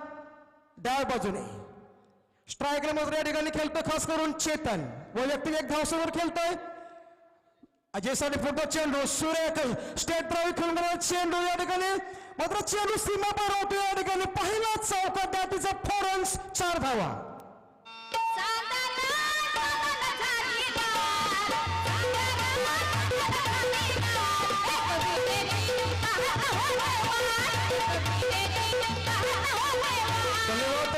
डाव्या बाजूने. स्ट्रायकर मात्र या ठिकाणी खेळतोय खास करून चेतन, वैयक्तिक 1 धावसंख्येवर खेळतोय. अजय साने फोटो चेंडू सुरेख स्टेट ड्राईव्ह खेळून चेंडू या ठिकाणी मात्र चेंडू सीमा पार होतो. या ठिकाणी पहिला चौका दाटीचा 4 रन्स 4 धावा.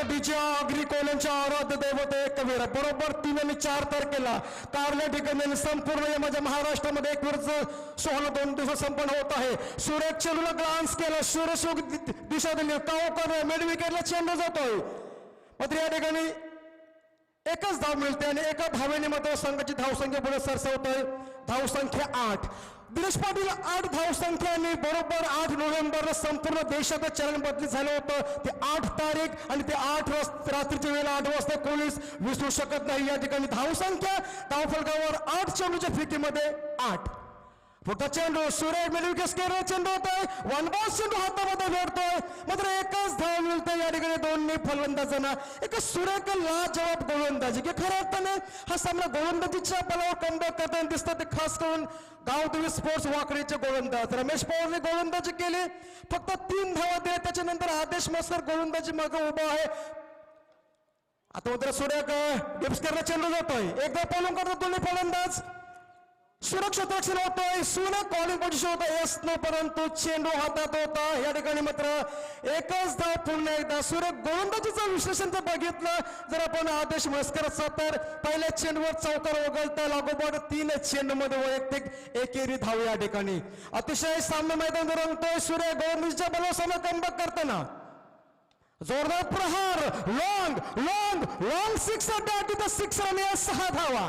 डीजे अग्रिकोलांच्या आराध्य दैवत एकवीर बरोबर 3 आणि 4 तारखेला कारल्या ठिकाणी संपूर्ण या माझ्या महाराष्ट्रामध्ये एकवीरचं सोहळा 2 दिवस संपन्न होत आहे. सुरेख चेंडूला ग्लान्स केला, सूर्यशोक दिशा दिली, कावकर मिड विकेटला चेंडू जातोय. मात्र या ठिकाणी एकच धाव मिळते आणि एका धावेने मात्र संघाची धावसंख्या पुढे सरसावतोय. धावसंख्या 8. दिनेश पाटील 8 धावसंख्या आणि बरोबर 8 नोव्हेंबरला संपूर्ण देशात चलन बदली झालं होतं. ते 8 तारीख आणि ते 8 रात्रीच्या वेळेला 8 वाजता कोणीच विसरू शकत नाही. या ठिकाणी धावसंख्या धावफलकावर 8 चेंडूच्या फिकीमध्ये 8. पुढचा चेंडू सूर्य मिडविकेट केरळ चेंडू होतोय, 1 बॉल चेंडू हातामध्ये भेटतोय. मात्र एकच धाव मिळते या ठिकाणी दोन्ही फलंदाजांना. एक सुरेख लाजवाब गोलंदाजी की खऱ्या अर्थाने हा सामना गोलंदाजीच्या बलावर कमबॅक करताना दिसतात. ते खास करून गावदेवी स्पोर्ट्स वाकडीचे गोलंदाज रमेश पवारने गोलंदाजी केली, फक्त 3 धावा दिल्या. त्याच्यानंतर आदेश मस्कर गोलंदाजी मागे उभा आहे. आता मात्र सुरेख डिप्सकरला चेंडू जातोय, एकदा पॉलिंग करतो दोन्ही फलंदाज. सुरक्षित रक्षण होतोय, सुरेख कॉलिंग पोझिशन होतं एस नो, परंतु चेंडू हातात होता. या ठिकाणी मात्र एकच धाव पुन्हा एकदा सुरेख गोलंदाजीचं विश्लेषण जर बघितलं जर आपण आदेश मस्करचा तर पहिल्या चेंडूवर चौकार वगळता लागोपाठ 3 चेंडूमध्ये वैयक्तिक एकेरी धाव. या ठिकाणी अतिशय सामना मैदान रंगतोय. सुरेख गोलंदाजीच्या बलावर सामना कमबॅक करताना जोरदार प्रहार, लॉंग लॉंग लॉंग 6 तिथं 6 आणि 6 धावा.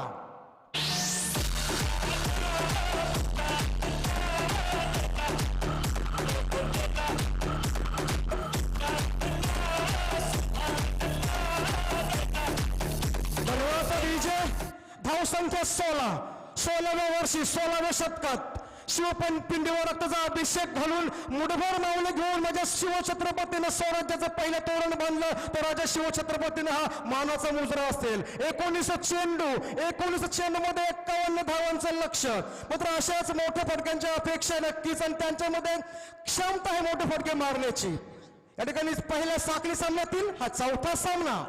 धावसंख्या 16व्या वर्षी 16व्या शतकात शिवपण पिंडीवर रक्ताचा अभिषेक घालून मुठभर मावले घेऊन माझ्या शिवछत्रपतीनं स्वराज्याचं पहिलं तोरण बांधलं तर राजा शिवछत्रपतीनं हा मानाचा मुजरा असेल. 19 चेंडूमध्ये 51 धावांचं लक्ष. मात्र अशाच मोठ्या फटक्यांच्या अपेक्षा नक्कीच आणि त्यांच्यामध्ये क्षमता आहे मोठे फटके मारण्याची. या ठिकाणी पहिल्या साखळी सामन्यातील हा 4था सामना.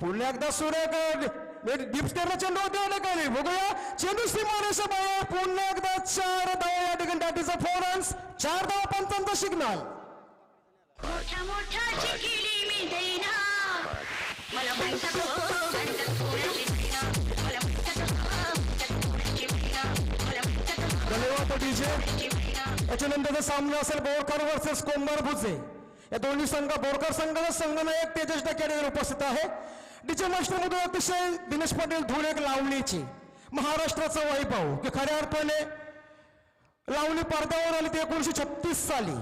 पुन्हा एकदा सुरेख डिप्सकरला चेंडू होते या ठिकाणी बघूया चेंडू सीमारेषा बाहेर. पुन्हा एकदा 4 धावा या ठिकाणी दाटीचा 4 रन्स 4 धावा पंचांचा सिग्नल. मोठा मोठा चिकिली मी देईना मला माहित धन्यवाद डीजे. याच्यानंतरचा सामना असेल बोरकर वर्सेस कोंबार भुजे. या दोन्ही बोरकर संघाचा संघनायक तेजस डकेडे उपस्थित आहे. डीजे मास्टरमधून अतिशय दिनेश पाटील धूळ एक लावणीची महाराष्ट्राचं वैभव की खऱ्या अर्थाने लावणी पडद्यावर आली ती 1936 साली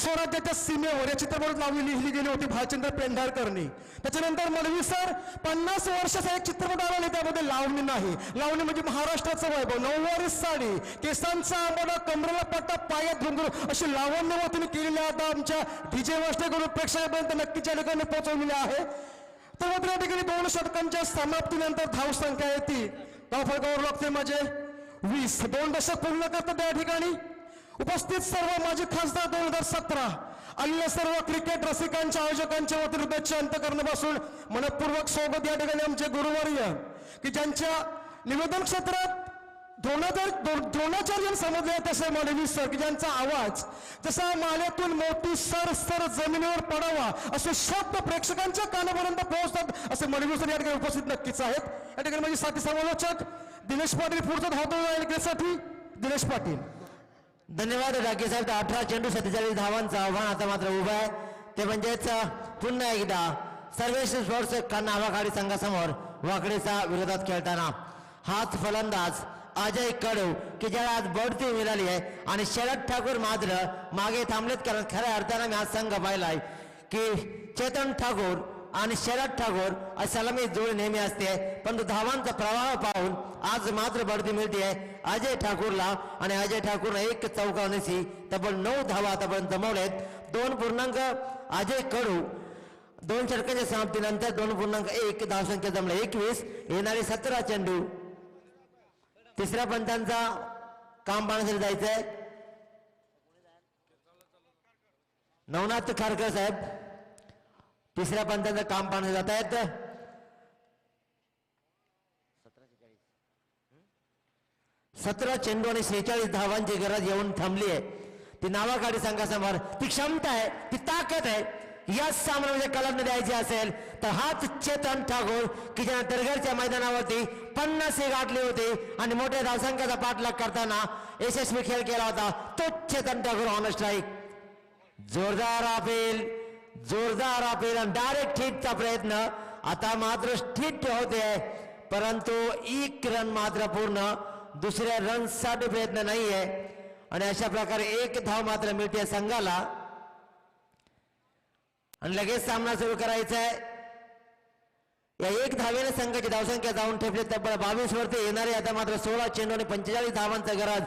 स्वराज्याच्या सीमेवर या चित्रपटात लावणी लिहिली गेली होती भालचंद्र पेंढारकरनी. त्याच्यानंतर मलवी सर 50 वर्षाचा एक चित्रपट आला त्यामध्ये लावणी नाही. लावणी म्हणजे महाराष्ट्राचं वैभव. नऊवारी साडी, केसांचा आंबोडा, कमरेला पट्टा, पायात घुंगरू अशी लावण्यवतीने केलेल्या आता आमच्या डीजे मास्टरकडून प्रेक्षकांपर्यंत नक्कीच या ठिकाणी पोहोचवलेली आहे. तर मात्र या ठिकाणी 2 षटकांच्या समाप्तीनंतर धावसंख्या येते धावफलकावर लागते माझे 20. 2 दशक पूर्ण करतात या ठिकाणी उपस्थित सर्व माजी खासदार 2017 आलेल्या सर्व क्रिकेट रसिकांच्या आयोजकांच्या वतीने हृदयाच्या अंतःकरणापासून मनपूर्वक स्वागत. या ठिकाणी आमचे गुरुवर्य की ज्यांच्या निवेदन क्षेत्रात द्रोणाचार्य समजले तसे मौलवी सर की ज्यांचा आवाज जसा माल्यातून मोती सर सर जमिनीवर पडावा असे शब्द प्रेक्षकांच्या कानापर्यंत पोहोचतात असे मौलवी सर या ठिकाणी उपस्थित नक्कीच आहेत. या ठिकाणी माझे साथी समालोचक दिनेश पाटील पुढचा धावतो साठी दिनेश पाटील धन्यवाद डाके साहेब. 18 चेंडू 47 धावांचं आव्हान आता मात्र उभं आहे. ते म्हणजेच पुन्हा एकदा सर्वेश स्पोर्ट्स नावाखाडी संघासमोर वाकडेचा विरोधात खेळताना हाच फलंदाज अजय कडू की ज्याला आज बढती मिळाली आहे आणि शरद ठाकूर मात्र मागे थांबलेत. कारण खऱ्या अर्थानं मी आज संघ पाहिलाय की चेतन ठाकूर आणि शरद ठाकूर अशी सलामी जोड नेहमी असते, परंतु धावांचा प्रवाह पाहून आज मात्र बढती मिळते अजय ठाकूरला. आणि अजय ठाकूरने एक चौकावणीशी तब्बल 9 धावा आतापर्यंत जमवलेत. 2 अजय कडू 2 षटकांच्या समाप्तीनंतर 2.1 धावसंख्या जमले 21. येणारे 17 चेंडू तिसऱ्या पंचांचा काम पाहण्यासाठी जायचंय. नवनाथ खारकर साहेब तिसऱ्या पंचांचं काम पाहण्यासाठी जात आहेत. 17 चेंडू आणि 46 धावांची गरज येऊन थांबली आहे. ती नावाखाडी संघासमोर ती क्षमता आहे, ती ताकद आहे. या सामन्यामध्ये कलम द्यायची असेल तर हाच चेतन ठाकूर की ज्याने तरघरच्या मैदानावरती 50 गाठले होते आणि मोठ्या धावसंख्याचा पाठलाग करताना यशस्वी खेळ केला होता. तो चेतन ठाकूर ऑन स्ट्राईक. जोरदार अपील आणि डायरेक्ट हिटचा प्रयत्न. आता मात्र हिट होते परंतु 1 रन मात्र पूर्ण. दुसऱ्या रनसाठी प्रयत्न नाहीये आणि अशा प्रकारे 1 धाव मात्र मिळते संघाला आणि लगेच सामना सुरू करायचा आहे. या 1 धावेने संघाची धावसंख्या जाऊन ठेपली तब्बल 22 वरती. येणारे आता मात्र 16 चेंडू आणि 45 धावांचा गरज.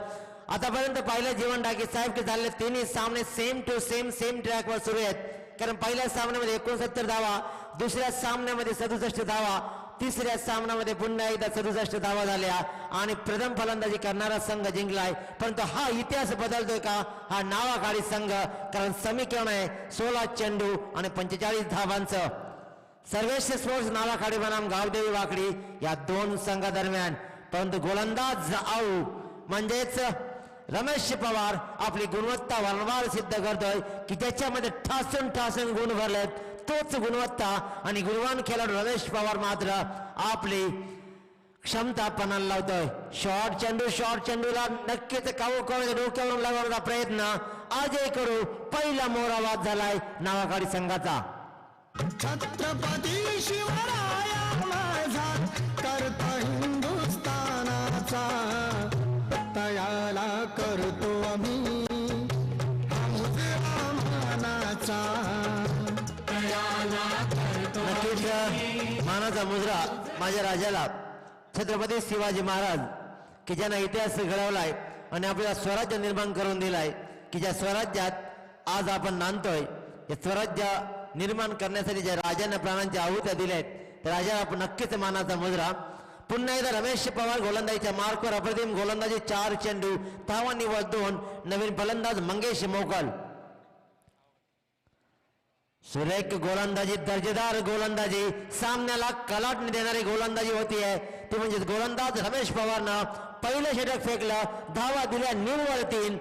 आतापर्यंत पहिल्या जीवन डाके साहेब की झाले तिन्ही सामने सेम टू सेम ट्रॅकवर सुरू आहेत. कारण पहिल्या सामन्यामध्ये 69 धावा, दुसऱ्या सामन्यामध्ये 67 धावा, तिसऱ्या सामन्यामध्ये पुन्हा एकदा 67 धावा झाल्या आणि प्रथम फलंदाजी करणारा संघ जिंकलाय. परंतु हा इतिहास बदलतोय का? हा नावाखाडी संघ. कारण समीकरण आहे 16 चेंडू आणि 45 धावांचं. सर्वेश स्पोर्ट्स नावाखाडी बनाम गावदेवी वाकडी या 2 संघादरम्यान. परंतु गोलंदाज म्हणजेच रमेश पवार आपली गुणवत्ता वारंवार सिद्ध करतोय की त्याच्यामध्ये ठासून गुण भरलेत. तोच गुणवत्ता आणि गुणवान खेळाडू रमेश पवार मात्र आपली क्षमता पणाला लावतोय. शॉर्ट चेंडूला नक्कीच डोक्यावरून लागवण्याचा प्रयत्न अजय कडू. पहिला मोरावाद झालाय नावाखाडी संघाचा. छत्रपती शिवराया माझा करता हिंदुस्थानाचा तयाला करतो आम्ही मानाचा. नक्कीच मानाचा मुजरा माझ्या राजाला छत्रपती शिवाजी महाराज की ज्यानं इतिहास घडवलाय आणि आपल्याला स्वराज्य निर्माण करून दिलाय की ज्या स्वराज्यात आज आपण नांदतोय. हे स्वराज्य निर्माण करण्यासाठी ज्या राजांना प्राणांच्या आहुत्या दिल्यात त्या राजाला आपण नक्कीच मानाचा मुजरा. पुन्हा एकदा रमेश पवार गोलंदाजीच्या मार्कवर अप्रतिम गोलंदाजी. 4 चेंडू धावा निवड 2. नवीन फलंदाज मंगेश मोकल. सुरेख गोलंदाजी, दर्जेदार गोलंदाजी, सामन्याला कलाटणी देणारी गोलंदाजी होतीये ती म्हणजे गोलंदाज रमेश पवारनं पहिलं षटक फेकलं, धावा दिल्या निव्वळ 3.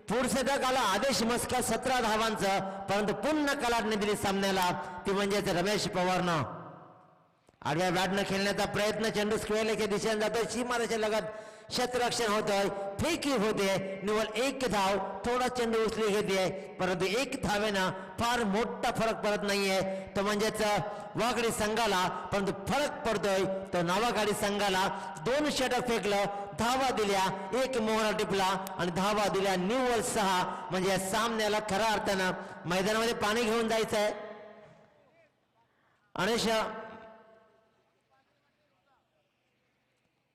पुढचं षटक आला आदेश मस्का 17 धावांचं, परंतु पुन्हा कलाटणी दिली सामन्याला ती म्हणजे रमेश पवारनं. आडव्या बॅटनं खेळण्याचा प्रयत्न, चेंडू स्क्वेअरच्या दिशेने जातोय, सीमारेषेच्या लगत क्षेत्ररक्षण होतोय, फेकी होते, निव्वळ 1 धाव. थोडा चेंडू उचली घेते परंतु 1 धावेनं फार मोठा फरक पडत नाहीये तो म्हणजेच वाकडी संघाला, परंतु फरक पडतोय तो नावाखाडी संघाला. 2 षटक फेकलं, धावा दिल्या, 1 मोहरा टिपला आणि धावा दिल्या निव्वळ 6. म्हणजे सामन्याला खऱ्या अर्थानं मैदानामध्ये पाणी घेऊन जायचंय. आणि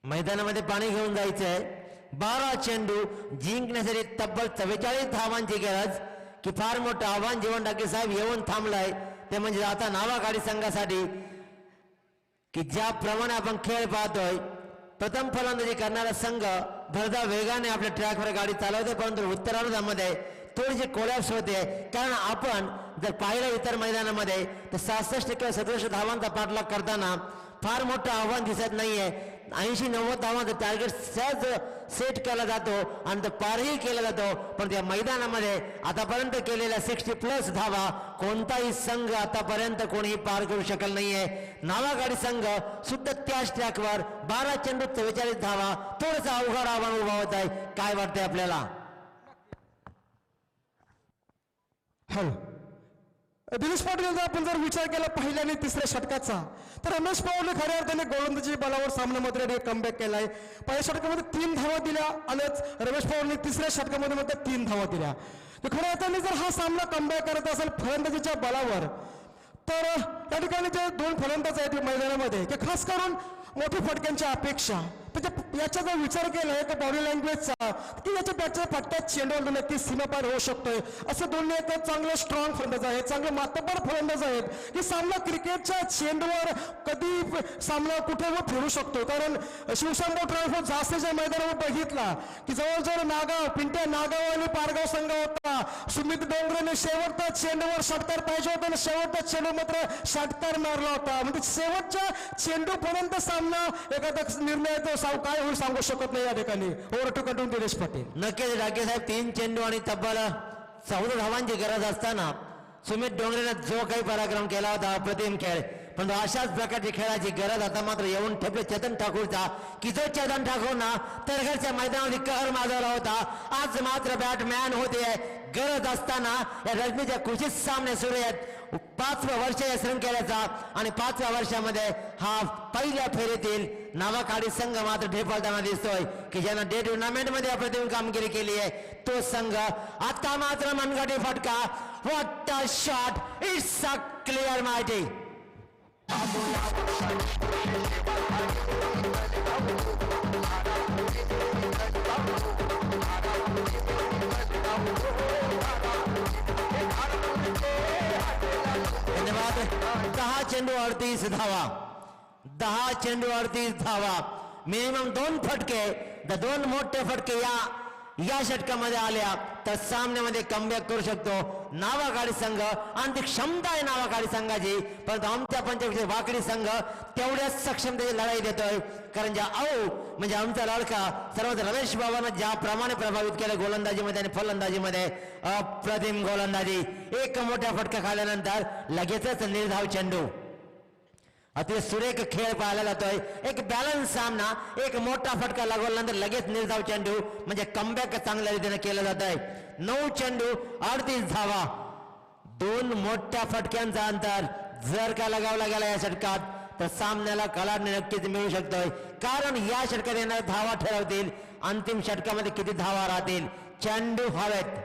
मैदानामध्ये पाणी घेऊन जायचंय. 12 चेंडू जिंकण्यासाठी तब्बल 44 धावांची गरज की फार मोठं आव्हान जीवन डाके साहेब येऊन थांबलाय. ते म्हणजे आता नावाखाडी संघासाठी की ज्याप्रमाणे आपण खेळ पाहतोय, प्रथम फलंदाजी करणारा संघ भरदा वेगाने आपल्या ट्रॅकवर गाडी चालवते, परंतु उत्तरार्धामध्ये थोडीशी कोलॅप्स होते. कारण आपण जर पाहिलं इतर मैदानामध्ये तर 66 किंवा 67 धावांचा पाठलाग करताना फार मोठं आव्हान दिसत नाहीये. 80-90 धावांचा टार्गेट सहज सेट केला जातो आणि तो पारही केला जातो. पण त्या मैदानामध्ये आतापर्यंत केलेल्या 60+ धावा कोणताही संघ आतापर्यंत कोणीही पार करू शकल नाहीये. नावाखाडी संघ सुद्धा त्याच ट्रॅकवर 12 चेंडू 44 धावा, थोडंसं अवघड आव्हान उभा होत आहे. काय वाटतंय आपल्याला? विठ्ठल. दिनेश पाटील यांचा आपण जर विचार केला पहिल्या आणि तिसऱ्या षटकाचा, तर रमेश पवारने खऱ्या अर्थाने गोलंदाजी बलावर सामन्यामध्ये कमबॅक केलाय. पहिल्या षटकामध्ये 3 धावा दिल्या आणि रमेश पवारने तिसऱ्या षटकामध्ये मात्र 3 धावा दिल्या. तर खऱ्या अर्थाने जर हा सामना कमबॅक करत असेल फलंदाजीच्या बलावर, तर या ठिकाणी जे 2 फलंदाज आहेत मैदानामध्ये, की खास करून मोठ्या फटक्यांच्या अपेक्षा, म्हणजे याचा जर विचार केला एक बॉडी लँग्वेजचा, की याच्या बॅटच्या फटक्यात चेंडू नक्की सीमापार होऊ शकतोय. असं दोन्ही एक चांगले स्ट्रॉंग फलंदाज आहेत, चांगले मातब्बर फलंदाज आहेत, की सामना क्रिकेटच्या चेंडूवर कधी सामना कुठे व फिरू शकतो. कारण शिवशंभो ट्रॉफी जास्तीच्या मैदानावर बघितला की जवळजवळ नागाव, पिंट्या नागाव आणि पारगाव संघ होता. सुमित डोंगरेने शेवटचा चेंडूवर षटकार पाहिजे होता आणि शेवटचा चेंडू मात्र षटकार मारला होता. म्हणजे शेवटच्या चेंडूपर्यंत सामना एखादा निर्णय काय होईल सांगू शकत नाही या ठिकाणी. Over to continue Dinesh Patil. नक्कीच डाके साहेब 3 चेंडू आणि तब्बल 14 धावांची गरज असताना सुमित डोंगरेने जो काही पराक्रम केला होता अप्रतिम खेळ, पण अशाच प्रकारची खेळाची गरज आता मात्र येऊन ठेपले चेतन ठाकूरचा, की जो चेतन ठाकूरना तरघरच्या मैदानामध्ये कहर माजवला होता, आज मात्र बॅटमॅन होते. गरज असताना या रजनीच्या कुशीत सामने सुरू आहेत. 5व्या वर्ष या श्रृंखलेचा आणि 5व्या वर्षामध्ये हा पहिल्या फेरीतील नावाखाडी संघ मात्र ढेपाळताना दिसतोय, की ज्यानं डे टुर्नामेंट मध्ये अप्रतिम कामगिरी केली आहे. तो संघ आता मात्र मनगटी फटका. What a shot, it's a clear माहिती. धन्यवाद. 10 चेंडू 38 धावा, 10 चेंडू 38 धावा, मिनिमम 2 फटके. 2 मोठे फटके या षटकामध्ये आल्या तर सामन्यामध्ये कमबॅक करू शकतो नावाखाडी संघ. आणि ती क्षमता आहे नावाखाडी संघाची, परंतु आमच्या पंचकृषी वाकडी संघ तेवढ्याच सक्षमतेची लढाई देतोय. कारण ज्या म्हणजे आमचा लडका सर्वात रमेश बाबांना ज्याप्रमाणे प्रभावित केलं गोलंदाजीमध्ये आणि फलंदाजीमध्ये, अप्रतिम गोलंदाजी. एक मोठा फटका खाल्ल्यानंतर लगेचच निर्धाव चेंडू. अतिशय सुरेख खेळ पाहायला जातोय. एक बॅलन्स सामना, एक मोठा फटका लागल्यानंतर लगेच निर्धाव चेंडू, म्हणजे कमबॅक चांगल्या रीतीने केलं जात आहे. 9 चेंडू 38 धावा, 2 मोठ्या फटक्यांचा अंतर जर का लगावला गेला या षटकात तर सामन्याला कलाडणे नक्कीच मिळू शकतोय. कारण या षटकात येणाऱ्या धावा ठरवतील अंतिम षटकामध्ये किती धावा राहतील. चेंडू हवेत.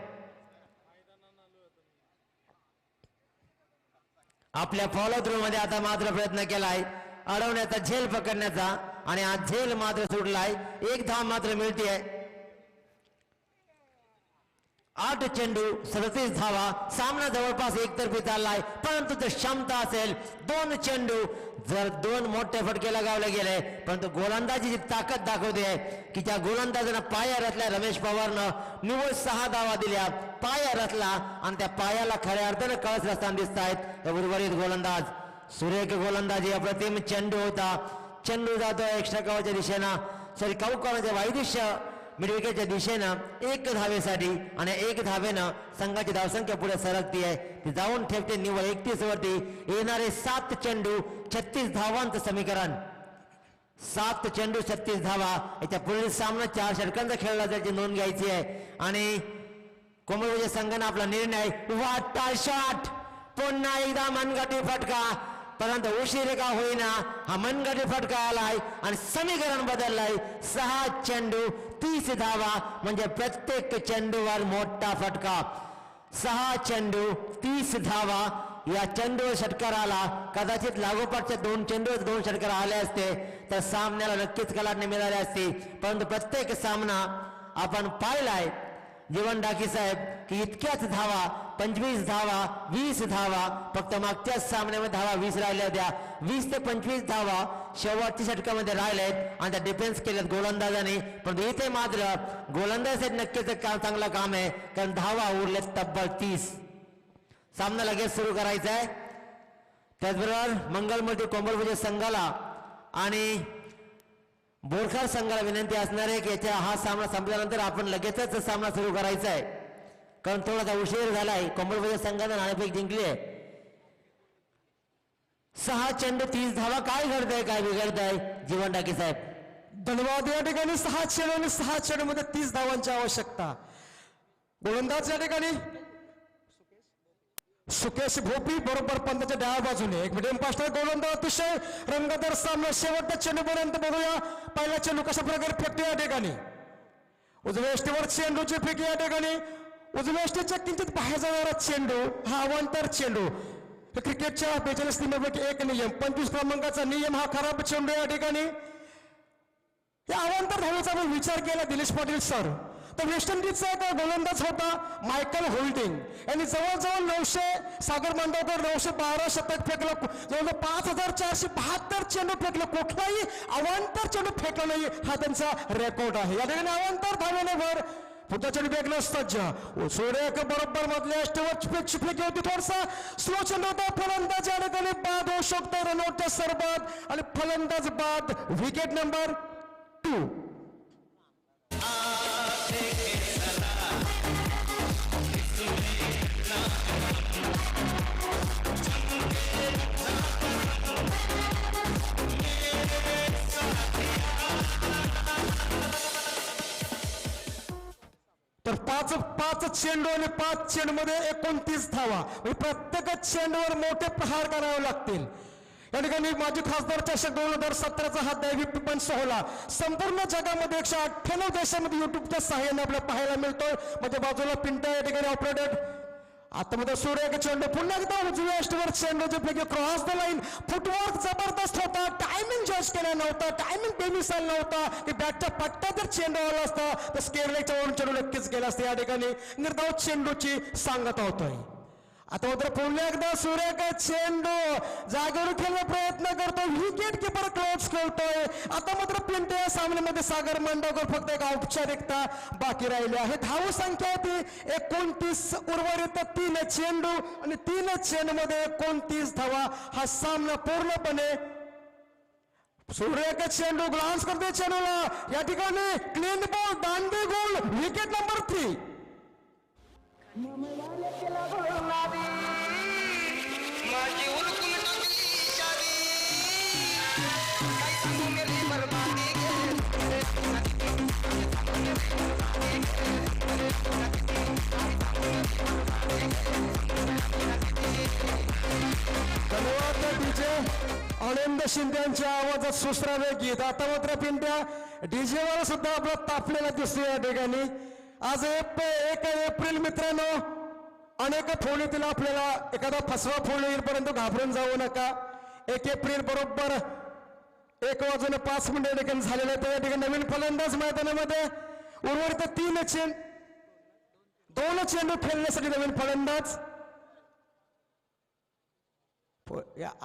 आपल्या फॉलो थ्रू मध्ये आता मात्र प्रयत्न केलाय अडवण्याचा, झेल पकडण्याचा, आणि हा झेल मात्र सुटलाय. 1 धाव मात्र मिळते. 8 चेंडू 37 धावा, सामना जवळपास एकतर्फी चाललाय. परंतु जर क्षमता असेल 2 चेंडू जर 2 मोठे फटके लगावले गेले, परंतु गोलंदाजीची ताकद दाखवते की त्या गोलंदाजानं पाया रचल्या. रमेश पवारनं निव्वळ 6 धावा दिल्या, पाया रचला आणि त्या पायाला खऱ्या अर्थानं कळस रचताना दिसत आहेत उर्वरित गोलंदाज. सुरेख गोलंदाजी, अप्रतिम चेंडू होता. चेंडू जातो एक्स्ट्रा कव्हरच्या दिशेनं, सॉरी कव्हरच्या वायुदिश्य मिडविकेटच्या दिशेनं 1 धावेसाठी, आणि 1 धावेनं संघाची धावसंख्या पुढे सरकती आहे. ती जाऊन ठेवते निव्वळ 31 वरती. येणारे 7 चेंडू 36 धावांचं समीकरण. 7 चेंडू 36 धावा. याच्या पुढील सामना 4 षटकांचा खेळला जायची नोंद घ्यायची आहे. आणि कोमलवाजे संघानं आपला निर्णय, व्हॉट अ शॉट, पुन्हा एकदा मनगटी फटका, परंतु उशीर का होईना हा मनगटी फटका आलाय आणि समीकरण बदललंय. 6 चेंडू 30 धावा, म्हणजे प्रत्येक चेंडूवर मोठा फटका. 6 चेंडू 30 धावा. या चेंडू षटकाराला कदाचित लागोपाठच्या 2 चेंडू 2 षटकार आले असते तर सामन्याला नक्कीच कलाटणी मिळाली असती. परंतु प्रत्येक सामना आपण पाहिलाय जीवन डाकी साहेब की इतक्याच धावा, 25 धावा, 20 धावा, फक्त मागच्याच सामन्यामध्ये धावा 20 राहिल्या होत्या. 20 ते 25 धावा शेवटच्या षटकामध्ये राहिलेत आणि त्या डिफेन्स केल्यात गोलंदाजाने. पण इथे मात्र गोलंदाज नक्कीच चांगलं काम आहे, कारण धावा उरलेत तब्बल 30. सामना लगेच सुरू करायचा आहे. त्याचबरोबर मंगलमूर्ती कोंबडपूजे संघाला आणि बोरखार संघाला विनंती असणार आहे की याच्या हा सामना संपल्यानंतर आपण लगेचच सामना सुरू करायचा आहे, कारण थोडासा उशीर झालाय. कोंबडपूजे संघानं नाणेफेक जिंकली आहे. 6 चेंडू 30 धावा. काय घडतंय, काय बिघडतंय जीवन डाके साहेब? धन्यवाद. या ठिकाणी 6 चेंडू आणि 6 चेंडू मध्ये 30 धावांची आवश्यकता. गोलंदाज या ठिकाणी सुकेश भोपी बरोबर पंताच्या डाव्या बाजूने एक मिडियम फास्ट गोलंदाज अतिशय रंगतदार सामना शेवटच्या चेंडूपर्यंत बघूया. पहिला चेंडू कशा प्रकारे फेकतो या ठिकाणी. उजव्या यष्टीवर चेंडूची फेकी या ठिकाणी. उजव्या यष्टीच्या किंचित बाहेर जाणारा चेंडू हा अवांतर चेंडू. क्रिकेटच्या 42 नियमापैकी एक नियम 25 क्रमांकाचा नियम हा खराब चेंडू या ठिकाणी. या अवांतर धावेचा आपण विचार केला दिनेश पाटील सर तर वेस्ट इंडिजचा एक गोलंदाज होता मायकल होल्डिंग यांनी जवळजवळ 900 सागर मांडवकर 912 शतक फेकलं. जवळजवळ 5472 चेंडू फेकलं. कुठलाही अवांतर चेंडू फेकला नाही हा त्यांचा रेकॉर्ड आहे. या ठिकाणी अवांतर धावेवर पुढचा चेंडू फेकला सज्ज. सूर्य बरोबर मधल्या अष्टवर फेकी होती. थोडासा स्लो चेंडू होता. फलंदाज या ठिकाणी बाद होऊ शकतो रनआउटच्या सरबाद आणि फलंदाज बाद. Wicket number 2. तर पाच चेंडू आणि 5 चेंडूमध्ये 29 धावा. प्रत्येक चेंडूवर मोठे प्रहार करावे लागतील. या ठिकाणी माजी खासदार चषक 2017चा हा दैवी पण सोहळा संपूर्ण जगामध्ये 198 देशामध्ये युट्यूबच्या सहाय्याने आपल्याला पाहायला मिळतोय. माझ्या बाजूला पिंटा या ठिकाणी ऑपरेटेड. आता मध्ये सूर्य चेंडू पुन्हा एकदा उजव्या यष्टीवर चेंडूचे पैकी क्रॉस द लाईन. फुटवर्क जबरदस्त होता. टायमिंग जज केला नव्हता. टायमिंग बेमिसाल नव्हता की बॅटच्या पट्ट्या जर चेंडू आला असता तर स्केअरलेगच्या वरून चेंडू नक्कीच गेला असता. या ठिकाणी निर्धाव चेंडूची सांगता होतोय. आता मात्र पुन्हा एकदा सूर्य चेंडू जागेवर खेळण्याचा प्रयत्न करतो. विकेट किपर क्लोज खेळतोय. आता मात्र पिंटे या सामन्यामध्ये सागर मांडवकर फक्त एक औपचारिकता बाकी राहिली आहे. धाव संख्या होती 29. उर्वरित 3 चेंडू आणि 3 चेंडूमध्ये 29 धावा. हा सामना पूर्णपणे सूर्य चेंडू ग्लान्स करते चेंडूला. या ठिकाणी क्लीन बॉल दांडी गोल. Wicket number 3. माझी उलटून टाकली शादी काय सांगू मेरी बरबादी धन्यवाद डीजे आनंद शिंदेच्या आवाजात सुसरावे गीत. आता मात्र पिंट्या डीजे वर सुद्धा आपला तापलेला दिसतोय या ठिकाणी. आज 1 एप्रिल मित्रांनो अनेक फोन येतील आपल्याला. एखादा फसवा फोन येईपर्यंत घाबरून जाऊ नका. 1 एप्रिल बरोबर 1:05 ठिकाणी झालेलं आहे. त्या ठिकाणी नवीन फलंदाज मैदानामध्ये उर्वरित 2 चेंडू खेळण्यासाठी नवीन फलंदाज.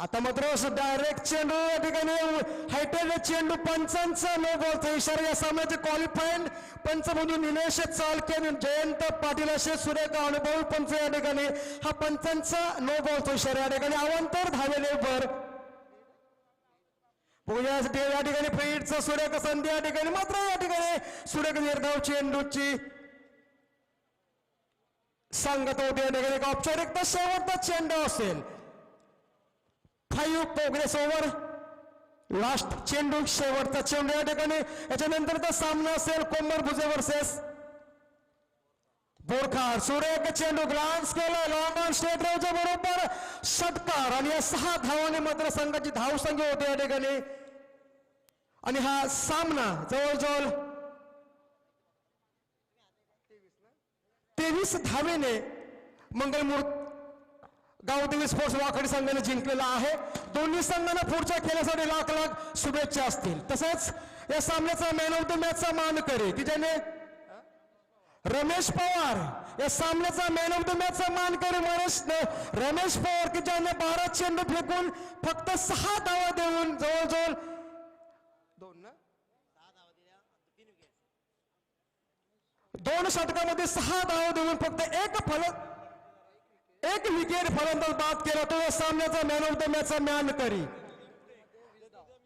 आता मात्र डायरेक्ट चेंडू या ठिकाणी हायटेड चेंडू. पंचांचा नो बॉलचा इशारा. या सामन्याचे क्वालिफाईड पंच म्हणून निलेश चालके जयंत पाटील असे सुरेख अनुभवी पंच या ठिकाणी. हा पंचांचा नो बॉलचा इशारा. या ठिकाणी अवांतर धावेले वर पुण्यासाठी या ठिकाणी फ्रीडचा सुरेख संधी. या ठिकाणी मात्र या ठिकाणी सुरेख निर्धाव चेंडूची सांगत होते. या ठिकाणी औपचारिकता शेवटचा चेंडू असेल. 5 प्रोग्रेस ओव्हर. लास्ट चेंडू शेवटचा चेंडू या ठिकाणी. याच्यानंतरचा सामना असेल कोमर भुजे वर्सेस बोरखार. सूर्य चेंडू ग्लान्स केला लॉंग ऑन स्ट्रेट ड्राईव्हच्या बरोबर षटकार आणि या 6 धावांनी मात्र संघाची धावसंख्या होती या ठिकाणी. आणि हा सामना जवळजवळ 23 धावेने मंगलमूर्त गावदेवी स्पोर्ट्स वाकडी संघाने जिंकलेला आहे. दोन्ही संघांना पुढच्या खेळासाठी लाख लाख शुभेच्छा असतील. तसंच या सामन्याचा मॅन ऑफ द मॅचचा मानकरी की ज्याने रमेश पवार या सामन्याचा मॅन ऑफ द मॅचचा मानकरी रमेश पवार की ज्याने 12 चेंडू फेकून फक्त 6 धावा देऊन जवळजवळ 2 षटकामध्ये 6 धावा देऊन फक्त एक विकेट फलंदाज बाद केला. तो या सामन्याचा मॅन ऑफ द मॅचचा मानकरी.